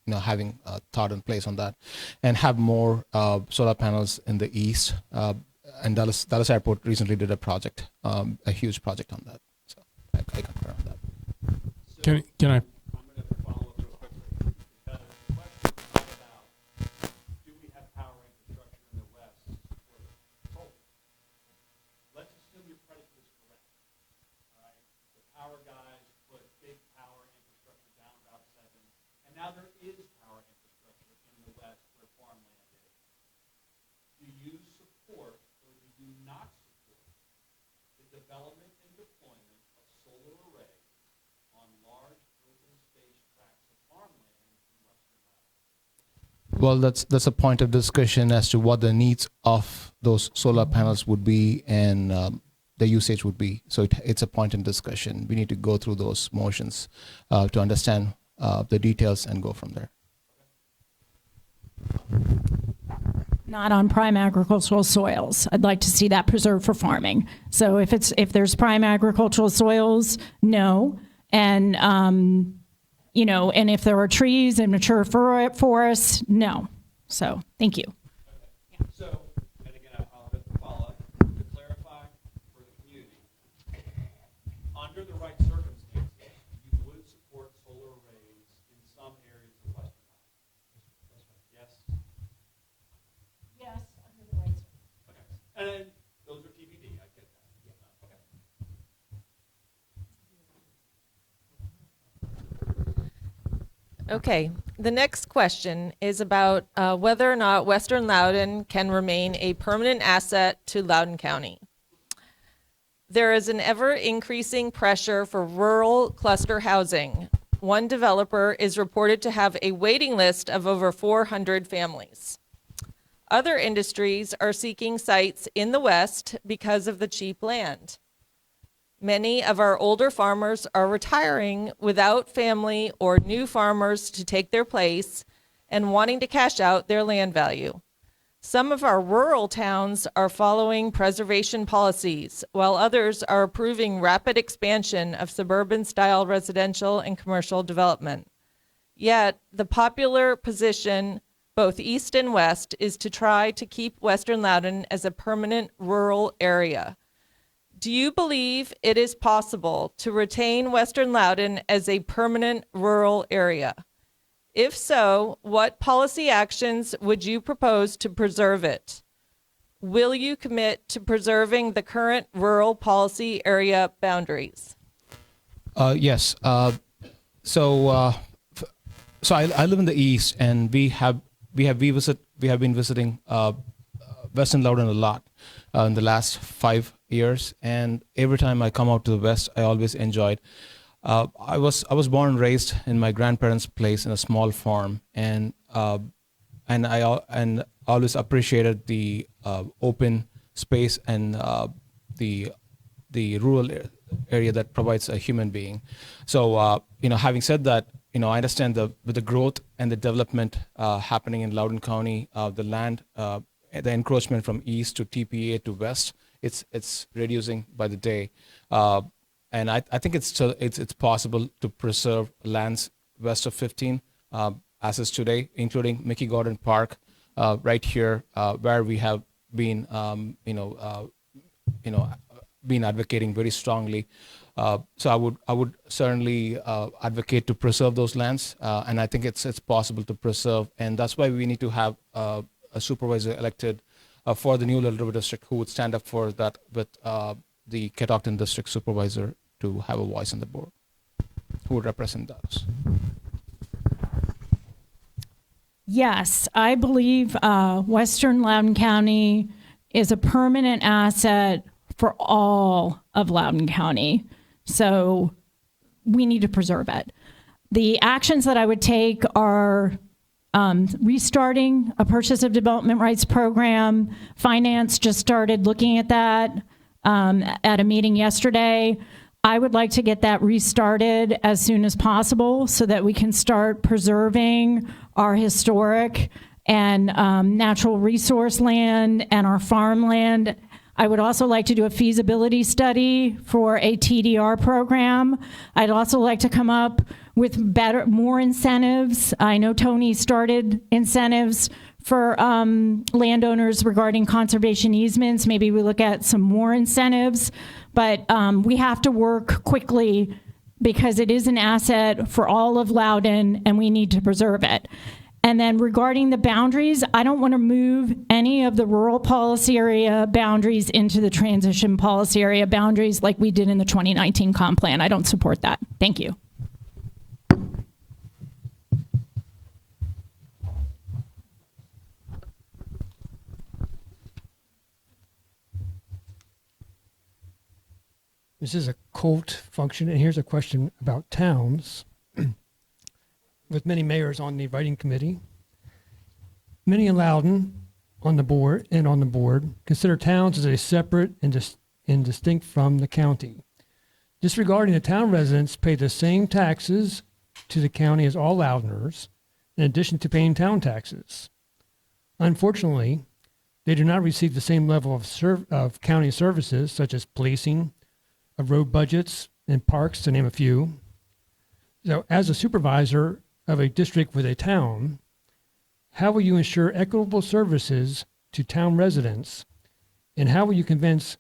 having thought in place on that, and have more solar panels in the East. And Dulles Airport recently did a huge project on that. So I concur on that. Can I? now there is power infrastructure in the West where farmland is. Do you support or do you not support the development and deployment of solar arrays on large open space tracts of farmland in Western Loudoun? Well, that's a point of discussion as to what the needs of those solar panels would be and the usage would be. So it's a point in discussion. We need to go through those motions to understand the details and go from there. Not on prime agricultural soils. I'd like to see that preserved for farming. So if there's prime agricultural soils, no. And and if there are trees and mature forests, no. So thank you. So, and again, I'll have to follow up to clarify for the community. Under the right circumstances, you would support solar arrays in some areas of Western Loudoun. Yes? Yes, under the right circumstances. Okay. And then those are TBD. I get that. Yeah. Okay. Okay, the next question is about whether or not Western Loudoun can remain a permanent asset to Loudoun County. There is an ever-increasing pressure for rural cluster housing. One developer is reported to have a waiting list of over 400 families. Other industries are seeking sites in the West because of the cheap land. Many of our older farmers are retiring without family or new farmers to take their place and wanting to cash out their land value. Some of our rural towns are following preservation policies, while others are approving rapid expansion of suburban-style residential and commercial development. Yet, the popular position, both east and west, is to try to keep Western Loudoun as a permanent rural area. Do you believe it is possible to retain Western Loudoun as a permanent rural area? If so, what policy actions would you propose to preserve it? Will you commit to preserving the current rural policy area boundaries? Yes. So I live in the east, and we have been visiting Western Loudoun a lot in the last 5 years, and every time I come out to the west, I always enjoyed. I was born and raised in my grandparents' place in a small farm, and I always appreciated the open space and the rural area that provides a human being. So having said that, I understand with the growth and the development happening in Loudoun County, the land, the encroachment from east to TPA to west, it's reducing by the day. And I think it's possible to preserve lands west of 15 as is today, including Mickey Gordon Park, right here, where we have been, been advocating very strongly. So I would certainly advocate to preserve those lands, and I think it's possible to preserve, and that's why we need to have a supervisor elected for the new Little River District who would stand up for that with the Catoctin District Supervisor to have a voice on the board, who would represent those. Yes, I believe Western Loudoun County is a permanent asset for all of Loudoun County. So we need to preserve it. The actions that I would take are restarting a purchase of development rights program. Finance just started looking at that at a meeting yesterday. I would like to get that restarted as soon as possible so that we can start preserving our historic and natural resource land and our farmland. I would also like to do a feasibility study for a TDR program. I'd also like to come up with more incentives. I know Tony started incentives for landowners regarding conservation easements. Maybe we look at some more incentives, but we have to work quickly because it is an asset for all of Loudoun and we need to preserve it. And then regarding the boundaries, I don't want to move any of the rural policy area boundaries into the transition policy area boundaries like we did in the 2019 comp plan. I don't support that. Thank you. This is a cult function, and here's a question about towns. With many mayors on the inviting committee, many in Loudoun on the board consider towns as a separate and distinct from the county. Disregarding the town residents pay the same taxes to the county as all Loudoners, in addition to paying town taxes. Unfortunately, they do not receive the same level of county services, such as policing, road budgets, and parks, to name a few. So, as a supervisor of a district with a town, how will you ensure equitable services to town residents, and how will you convince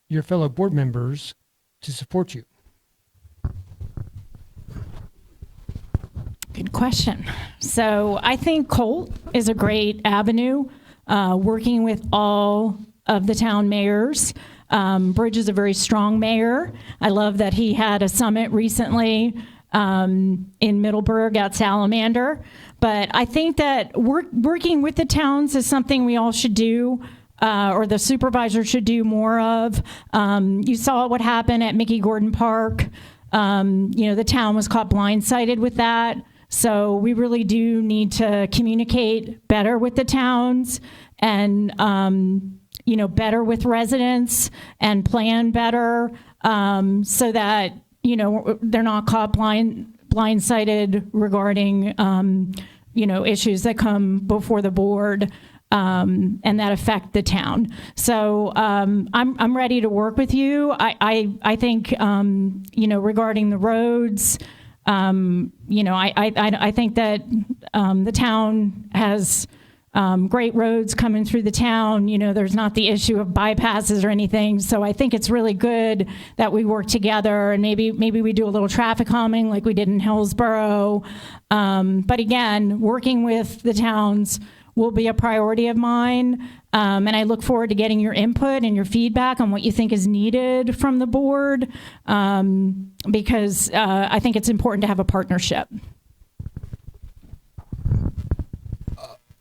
your fellow board members to support you? Good question. So I think Colt is a great avenue, working with all of the town mayors. Bridge is a very strong mayor. I love that he had a summit recently in Middleburg at Salamander. But I think that working with the towns is something we all should do, or the supervisor should do more of. You saw what happened at Mickey Gordon Park. The town was caught blindsided with that. So we really do need to communicate better with the towns and, better with residents and plan better, so that, they're not caught blindsided regarding, issues that come before the board, and that affect the town. So I'm ready to work with you. I think, regarding the roads, I think that the town has great roads coming through the town. There's not the issue of bypasses or anything. So I think it's really good that we work together, and maybe we do a little traffic calming like we did in Hillsborough. But again, working with the towns will be a priority of mine. And I look forward to getting your input and your feedback on what you think is needed from the board, because I think it's important to have a partnership.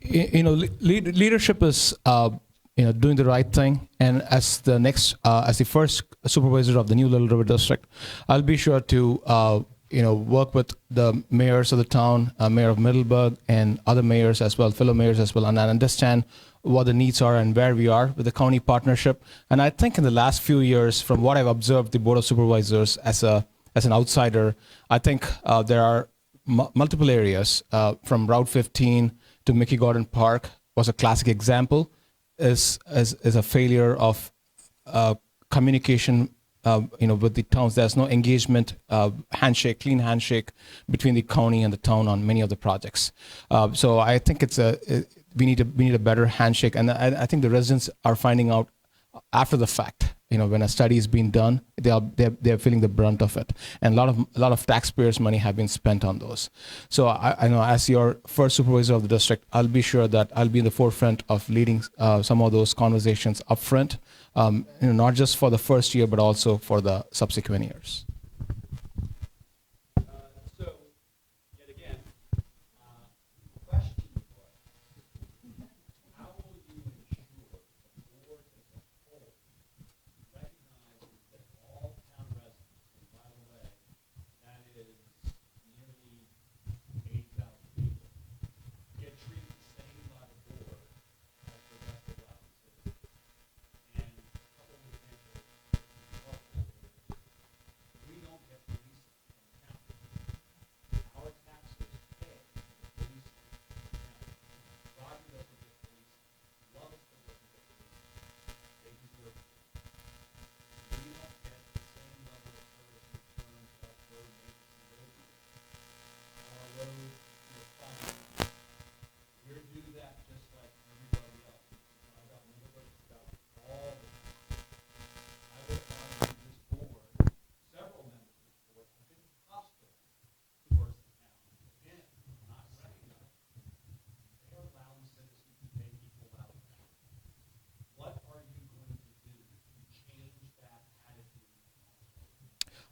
Leadership is doing the right thing, and as the first supervisor of the new Little River District, I'll be sure to work with the mayors of the town, Mayor of Middleburg, and other mayors as well, fellow mayors as well, and I understand what the needs are and where we are with the county partnership. And I think in the last few years, from what I've observed the Board of Supervisors as an outsider, I think there are multiple areas, from Route 15 to Mickey Gordon Park was a classic example, is a failure of communication with the towns. There's no engagement, clean handshake between the county and the town on many of the projects. So I think we need a better handshake, and I think the residents are finding out after the fact. When a study is being done, they're feeling the brunt of it, and a lot of taxpayers' money have been spent on those. So I know, as your first supervisor of the district, I'll be sure that I'll be in the forefront of leading some of those conversations up front, not just for the first year, but also for the subsequent years.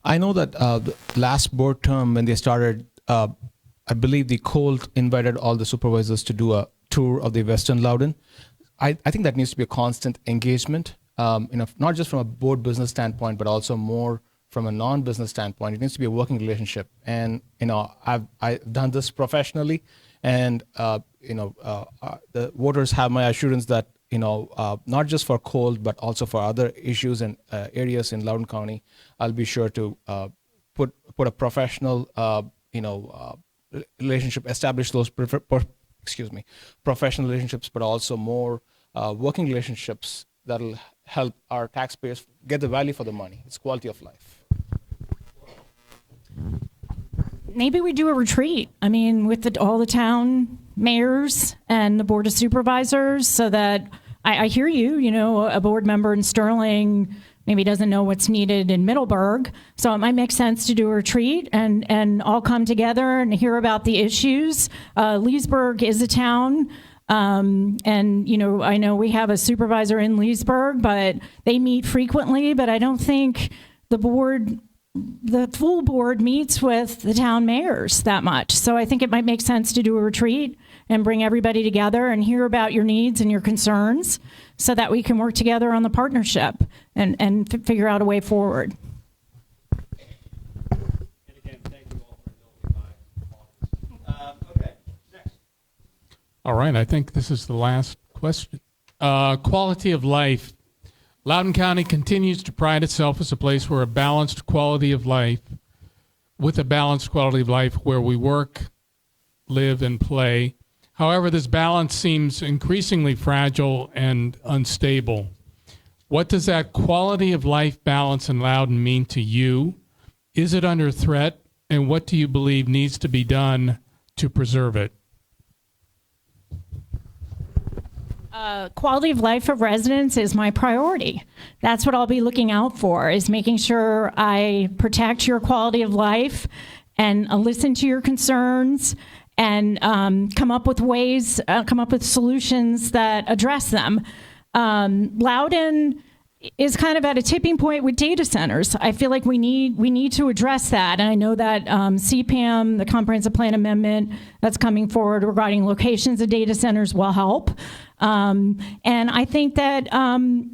I know that the last board term, when they started, I believe the Colt invited all the supervisors to do a tour of the Western Loudoun. I think that needs to be a constant engagement, not just from a board business standpoint, but also more from a non-business standpoint. It needs to be a working relationship. And, I've done this professionally, and, the voters have my assurance that, not just for cold, but also for other issues and areas in Loudoun County, I'll be sure to put a professional, relationship, establish those professional relationships, but also more working relationships that'll help our taxpayers get the value for the money. It's quality of life. Maybe we do a retreat. I mean, with all the town mayors and the board of supervisors, so that I hear you, a board member in Sterling maybe doesn't know what's needed in Middleburg. So it might make sense to do a retreat and all come together and hear about the issues. Leesburg is a town. And, I know we have a supervisor in Leesburg, but they meet frequently, but I don't think the full board meets with the town mayors that much. So I think it might make sense to do a retreat and bring everybody together and hear about your needs and your concerns so that we can work together on the partnership and figure out a way forward. And again, thank you all for indulging my office. Okay, next. All right, I think this is the last question. Quality of life. Loudoun County continues to pride itself as a place where with a balanced quality of life where we work, live, and play. However, this balance seems increasingly fragile and unstable. What does that quality of life balance in Loudoun mean to you? Is it under threat? And what do you believe needs to be done to preserve it? Quality of life of residents is my priority. That's what I'll be looking out for, is making sure I protect your quality of life and listen to your concerns and come up with solutions that address them. Loudoun is kind of at a tipping point with data centers. I feel like we need to address that. And I know that CPAM, the Comprehensive Plan Amendment that's coming forward regarding locations of data centers, will help. And I think that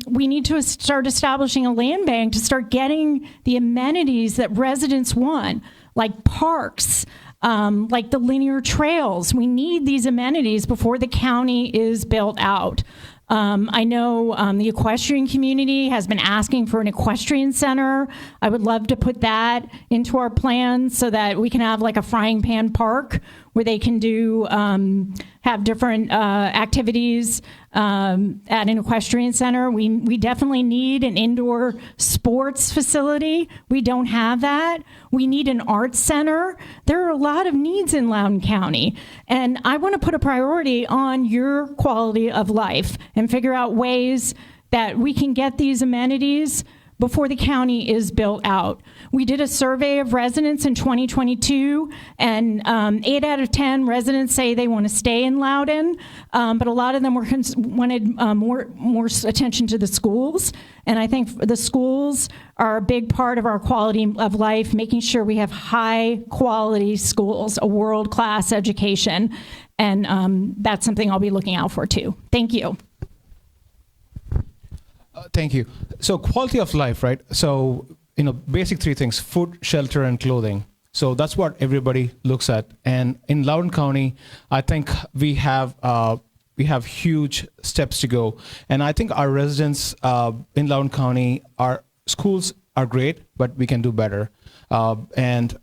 we need to start establishing a land bank to start getting the amenities that residents want, like parks, like the linear trails. We need these amenities before the county is built out. I know the equestrian community has been asking for an equestrian center. I would love to put that into our plans so that we can have like a frying pan park where they can have different activities at an equestrian center. We definitely need an indoor sports facility. We don't have that. We need an arts center. There are a lot of needs in Loudoun County. And I want to put a priority on your quality of life and figure out ways that we can get these amenities before the county is built out. We did a survey of residents in 2022, and 8 out of 10 residents say they want to stay in Loudoun, but a lot of them wanted more attention to the schools. And I think the schools are a big part of our quality of life, making sure we have high quality schools, a world-class education. And that's something I'll be looking out for too. Thank you. Thank you. So quality of life, right? So, basic three things: food, shelter, and clothing. So that's what everybody looks at. And in Loudoun County, I think we have huge steps to go. And I think our residents in Loudoun County, our schools are great, but we can do better. And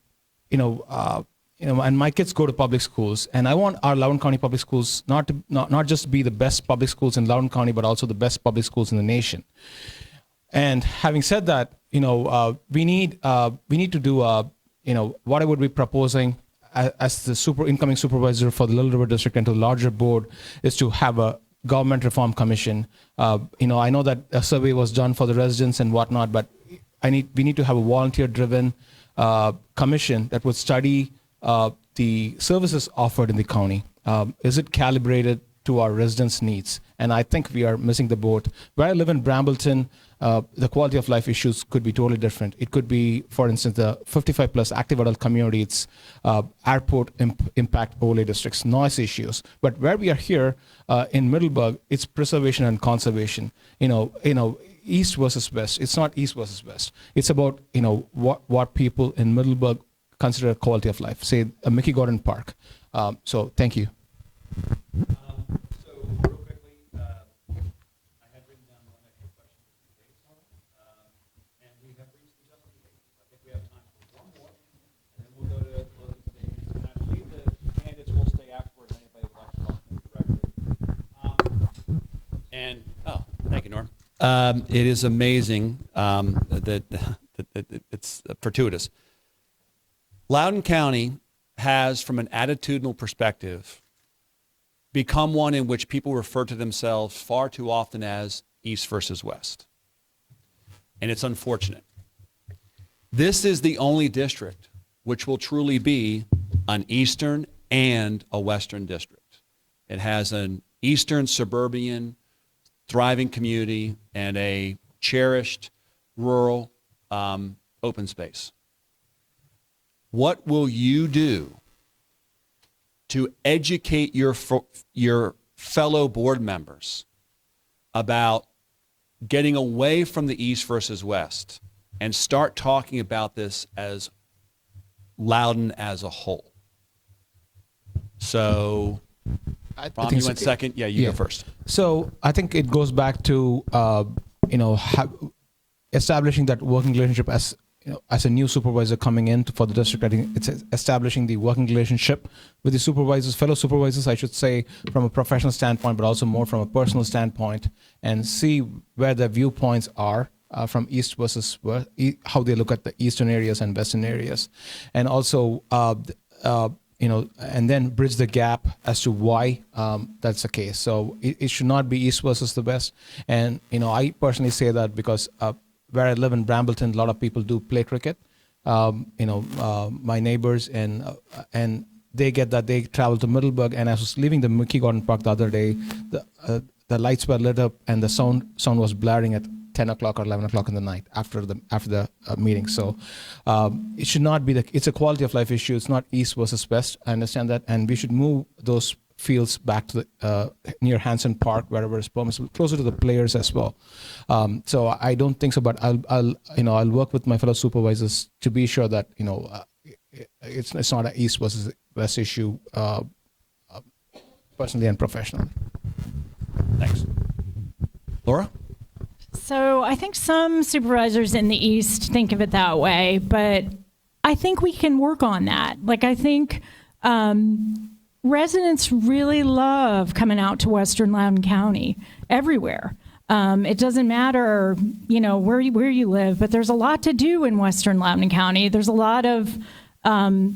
my kids go to public schools, and I want our Loudoun County public schools not just be the best public schools in Loudoun County, but also the best public schools in the nation. And having said that, we need to do what I would be proposing as the incoming supervisor for the Little River District and to the larger board is to have a government reform commission. I know that a survey was done for the residents and whatnot, but we need to have a volunteer-driven commission that would study the services offered in the county. Is it calibrated to our residents' needs? And I think we are missing the boat. Where I live in Brambleton, the quality of life issues could be totally different. It could be, for instance, the 55 plus active adult community, it's airport impact overlay districts, noise issues. But where we are here in Middleburg, it's preservation and conservation. East versus West. It's not East versus West. It's about, what people in Middleburg consider a quality of life, say a Mickey Gordon Park. So thank you. So real quickly, I had written down one extra question and we have reached the justice debate. I think we have time for one more, and then we'll go to closing statements. And I believe the candidates will stay afterwards. Anybody would like to talk to them directly. Thank you, Norm. It is amazing that it's fortuitous. Loudoun County has, from an attitudinal perspective, become one in which people refer to themselves far too often as East versus West. And it's unfortunate. This is the only district which will truly be an Eastern and a Western district. It has an Eastern suburban thriving community and a cherished rural open space. What will you do to educate your fellow board members about getting away from the East versus West and start talking about this as Loudoun as a whole? So, Rom, you went second. Yeah, you go first. So I think it goes back to establishing that working relationship as a new supervisor coming in for the district. I think it's establishing the working relationship with the supervisors, fellow supervisors, I should say, from a professional standpoint, but also more from a personal standpoint, and see where their viewpoints are from East versus West, how they look at the Eastern areas and Western areas, and also and then bridge the gap as to why that's the case. So it should not be East versus the West. And, I personally say that because where I live in Brambleton, a lot of people do play cricket. My neighbors, and they get that they travel to Middleburg. And I was leaving the Mickey Gordon Park the other day, the lights were lit up and the sound was blaring at 10 o'clock or 11 o'clock in the night after the meeting. So it should not be it's a quality of life issue. It's not East versus West. I understand that. And we should move those fields back to the near Hanson Park, wherever it's permissible, closer to the players as well. So I don't think so, but I'll work with my fellow supervisors to be sure that, it's not an East versus West issue, personally and professionally. Thanks. Laura? So I think some supervisors in the East think of it that way, but I think we can work on that. I think residents really love coming out to Western Loudoun County everywhere. It doesn't matter, where you live, but there's a lot to do in Western Loudoun County. There's a lot of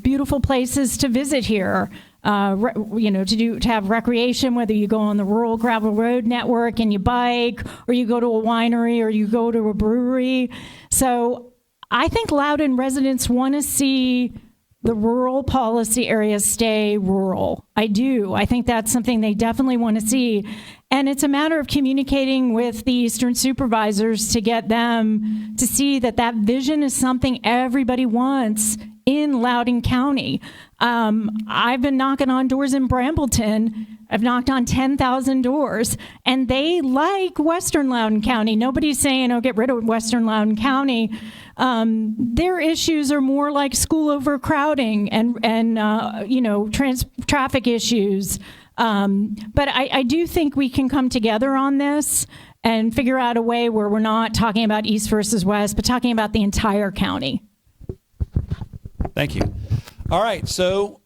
beautiful places to visit here. To have recreation, whether you go on the rural gravel road network and you bike, or you go to a winery, or you go to a brewery. So I think Loudoun residents want to see the rural policy areas stay rural. I do. I think that's something they definitely want to see. And it's a matter of communicating with the Eastern supervisors to get them to see that vision is something everybody wants in Loudoun County. I've been knocking on doors in Brambleton. I've knocked on 10,000 doors, and they like Western Loudoun County. Nobody's saying, get rid of Western Loudoun County. Their issues are more like school overcrowding and traffic issues. But I do think we can come together on this and figure out a way where we're not talking about East versus West, but talking about the entire county. Thank you. All right, so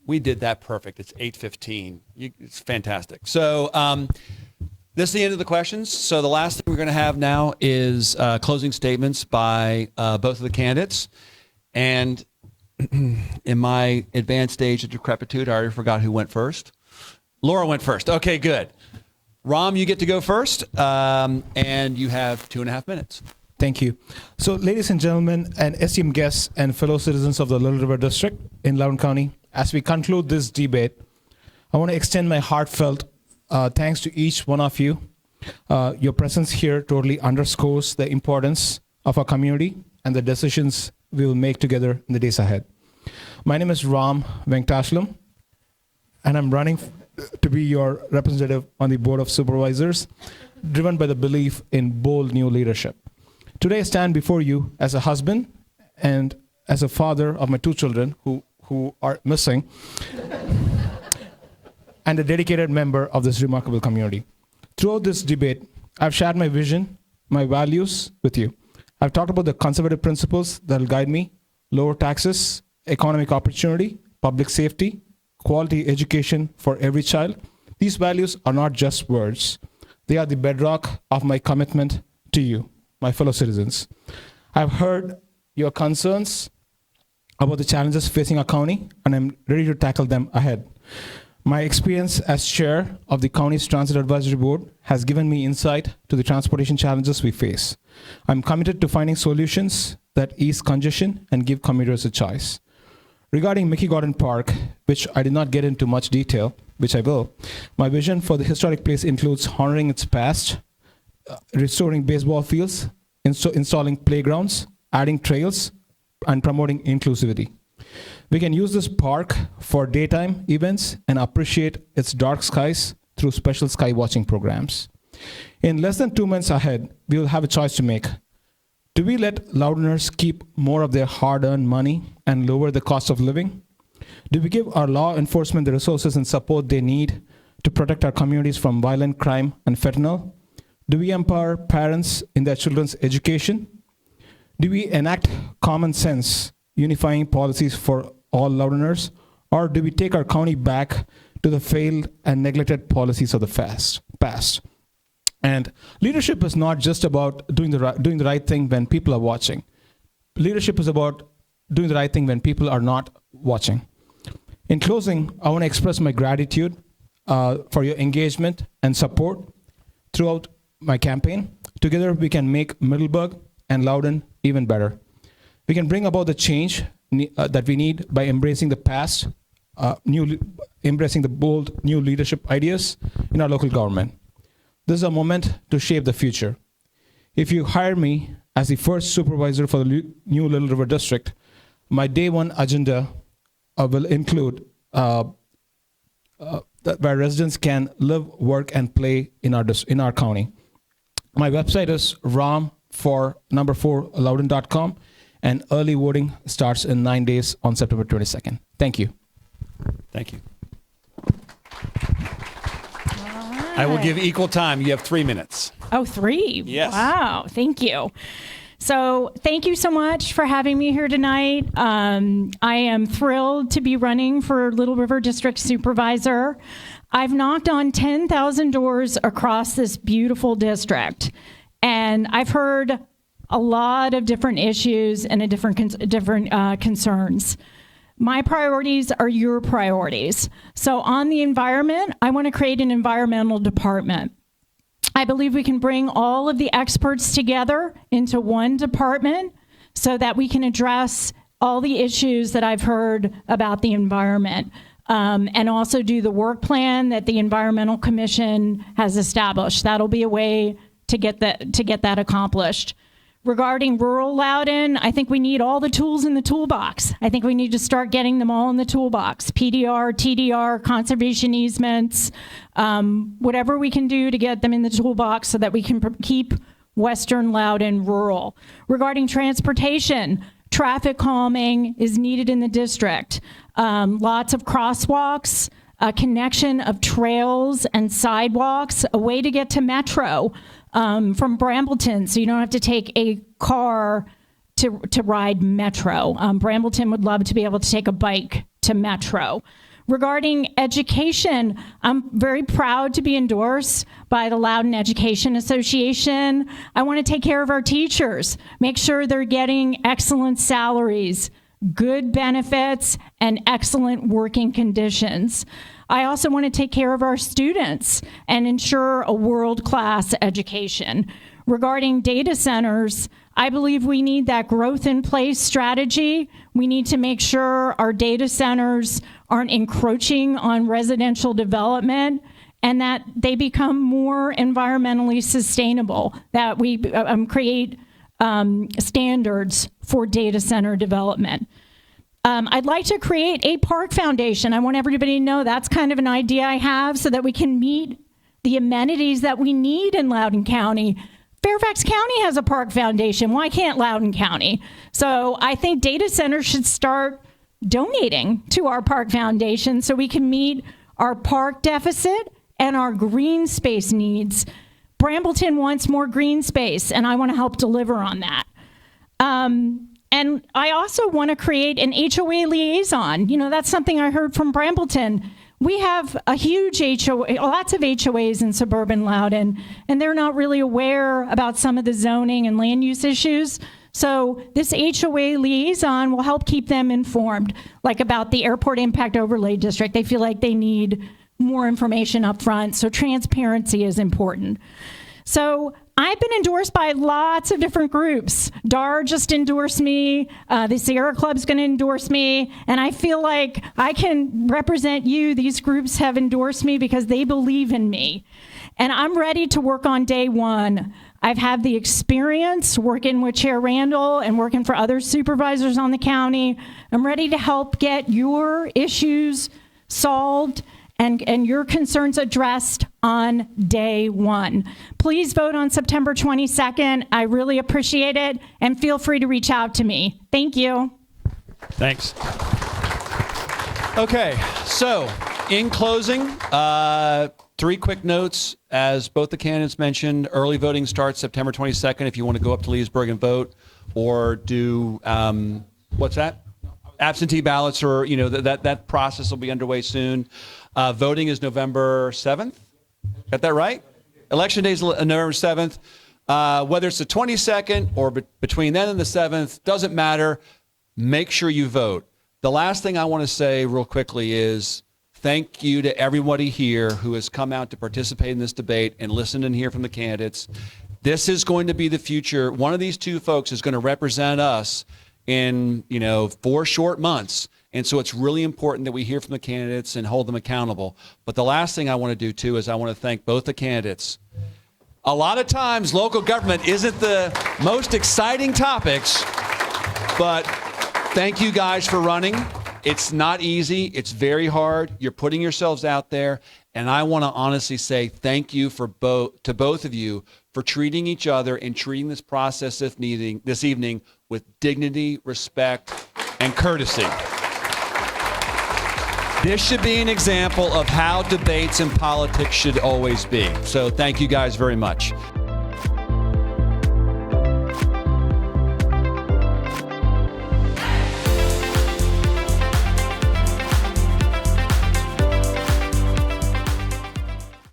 we did that perfect. It's 8:15. It's fantastic. So this is the end of the questions. So the last thing we're going to have now is closing statements by both of the candidates. And in my advanced stage of decrepitude, I already forgot who went first. Laura went first. Okay, good. Rom, you get to go first, and you have 2.5 minutes. Thank you. So, ladies and gentlemen, and esteemed guests and fellow citizens of the Little River District in Loudoun County, as we conclude this debate, I want to extend my heartfelt thanks to each one of you. Your presence here totally underscores the importance of our community and the decisions we will make together in the days ahead. My name is Ram Venkatachalam, and I'm running to be your representative on the Board of Supervisors. driven by the belief in bold new leadership. Today I stand before you as a husband and as a father of my 2 children who are missing, and a dedicated member of this remarkable community. Throughout this debate, I've shared my vision, my values with you. I've talked about the conservative principles that will guide me: lower taxes, economic opportunity, public safety, quality education for every child. These values are not just words. They are the bedrock of my commitment to you, my fellow citizens. I've heard your concerns about the challenges facing our county, and I'm ready to tackle them ahead. My experience as chair of the county's Transit Advisory Board has given me insight to the transportation challenges we face. I'm committed to finding solutions that ease congestion and give commuters a choice. Regarding Mickey Gordon Park, which I did not get into much detail, which I will, my vision for the historic place includes honoring its past, restoring baseball fields, installing playgrounds, adding trails, and promoting inclusivity. We can use this park for daytime events and appreciate its dark skies through special sky watching programs. In less than 2 months ahead, we will have a choice to make. Do we let Loudouners keep more of their hard-earned money and lower the cost of living? Do we give our law enforcement the resources and support they need to protect our communities from violent crime and fentanyl? Do we empower parents in their children's education? Do we enact common sense, unifying policies for all Loudouners? Or do we take our county back to the failed and neglected policies of the past? And leadership is not just about doing the right thing when people are watching. Leadership is about doing the right thing when people are not watching. In closing, I want to express my gratitude for your engagement and support throughout my campaign. Together, we can make Middleburg and Loudoun even better. We can bring about the change that we need by embracing the past, embracing the bold new leadership ideas in our local government. This is a moment to shape the future. If you hire me as the first supervisor for the new Little River District, my day one agenda will include where residents can live, work, and play in our county. My website is rom4 and early voting starts in 9 days on September 22nd. Thank you. Thank you. I will give equal time. You have 3 minutes. Oh, 3? Yes. Wow. Thank you. So thank you so much for having me here tonight. I am thrilled to be running for Little River District Supervisor. I've knocked on 10,000 doors across this beautiful district, and I've heard a lot of different issues and different concerns. My priorities are your priorities. So on the environment, I want to create an environmental department. I believe we can bring all of the experts together into one department so that we can address all the issues that I've heard about the environment, and also do the work plan that the Environmental Commission has established. That'll be a way to get that accomplished. Regarding rural Loudoun, I think we need all the tools in the toolbox. I think we need to start getting them all in the toolbox. PDR, TDR, conservation easements, whatever we can do to get them in the toolbox so that we can keep Western Loudoun rural. Regarding transportation, traffic calming is needed in the district. Lots of crosswalks, a connection of trails and sidewalks, a way to get to Metro from Brambleton, so you don't have to take a car to ride Metro. Brambleton would love to be able to take a bike to Metro. Regarding education, I'm very proud to be endorsed by the Loudoun Education Association. I want to take care of our teachers, make sure they're getting excellent salaries, good benefits, and excellent working conditions. I also want to take care of our students and ensure a world-class education. Regarding data centers, I believe we need that growth in place strategy. We need to make sure our data centers aren't encroaching on residential development and that they become more environmentally sustainable, that we create standards for data center development. I'd like to create a park foundation. I want everybody to know that's kind of an idea I have so that we can meet the amenities that we need in Loudoun County. Fairfax County has a park foundation. Why can't Loudoun County? So I think data centers should start donating to our park foundation so we can meet our park deficit and our green space needs. Brambleton wants more green space, and I want to help deliver on that. And I also want to create an HOA liaison. You know, that's something I heard from Brambleton. We have a huge HOA, lots of HOAs in suburban Loudoun, and they're not really aware about some of the zoning and land use issues. So this HOA liaison will help keep them informed, like about the Airport Impact Overlay District. They feel like they need more information up front, so transparency is important. So I've been endorsed by lots of different groups. DAR just endorsed me. The Sierra Club's going to endorse me. And I feel like I can represent you. These groups have endorsed me because they believe in me. And I'm ready to work on day one. I've had the experience working with Chair Randall and working for other supervisors on the county. I'm ready to help get your issues solved and your concerns addressed on day one. Please vote on September 22nd. I really appreciate it, and feel free to reach out to me. Thank you. Thanks. Okay, so in closing, 3 quick notes. As both the candidates mentioned, early voting starts September 22nd if you want to go up to Leesburg and vote, or do, what's that? Absentee ballots, or, you know, that process will be underway soon. Voting is November 7th. Got that right? Election day is November 7th. Whether it's the 22nd or between then and the 7th, doesn't matter. Make sure you vote. The last thing I want to say real quickly is thank you to everybody here who has come out to participate in this debate and listen and hear from the candidates. This is going to be the future. One of these two folks is going to represent us in, 4 short months. And so it's really important that we hear from the candidates and hold them accountable. But the last thing I want to do, too, is I want to thank both the candidates. A lot of times, local government isn't the most exciting topics, but thank you guys for running. It's not easy. It's very hard. You're putting yourselves out there. And I want to honestly say thank you to both of you for treating each other and treating this process this evening with dignity, respect, and courtesy. This should be an example of how debates in politics should always be. So thank you guys very much.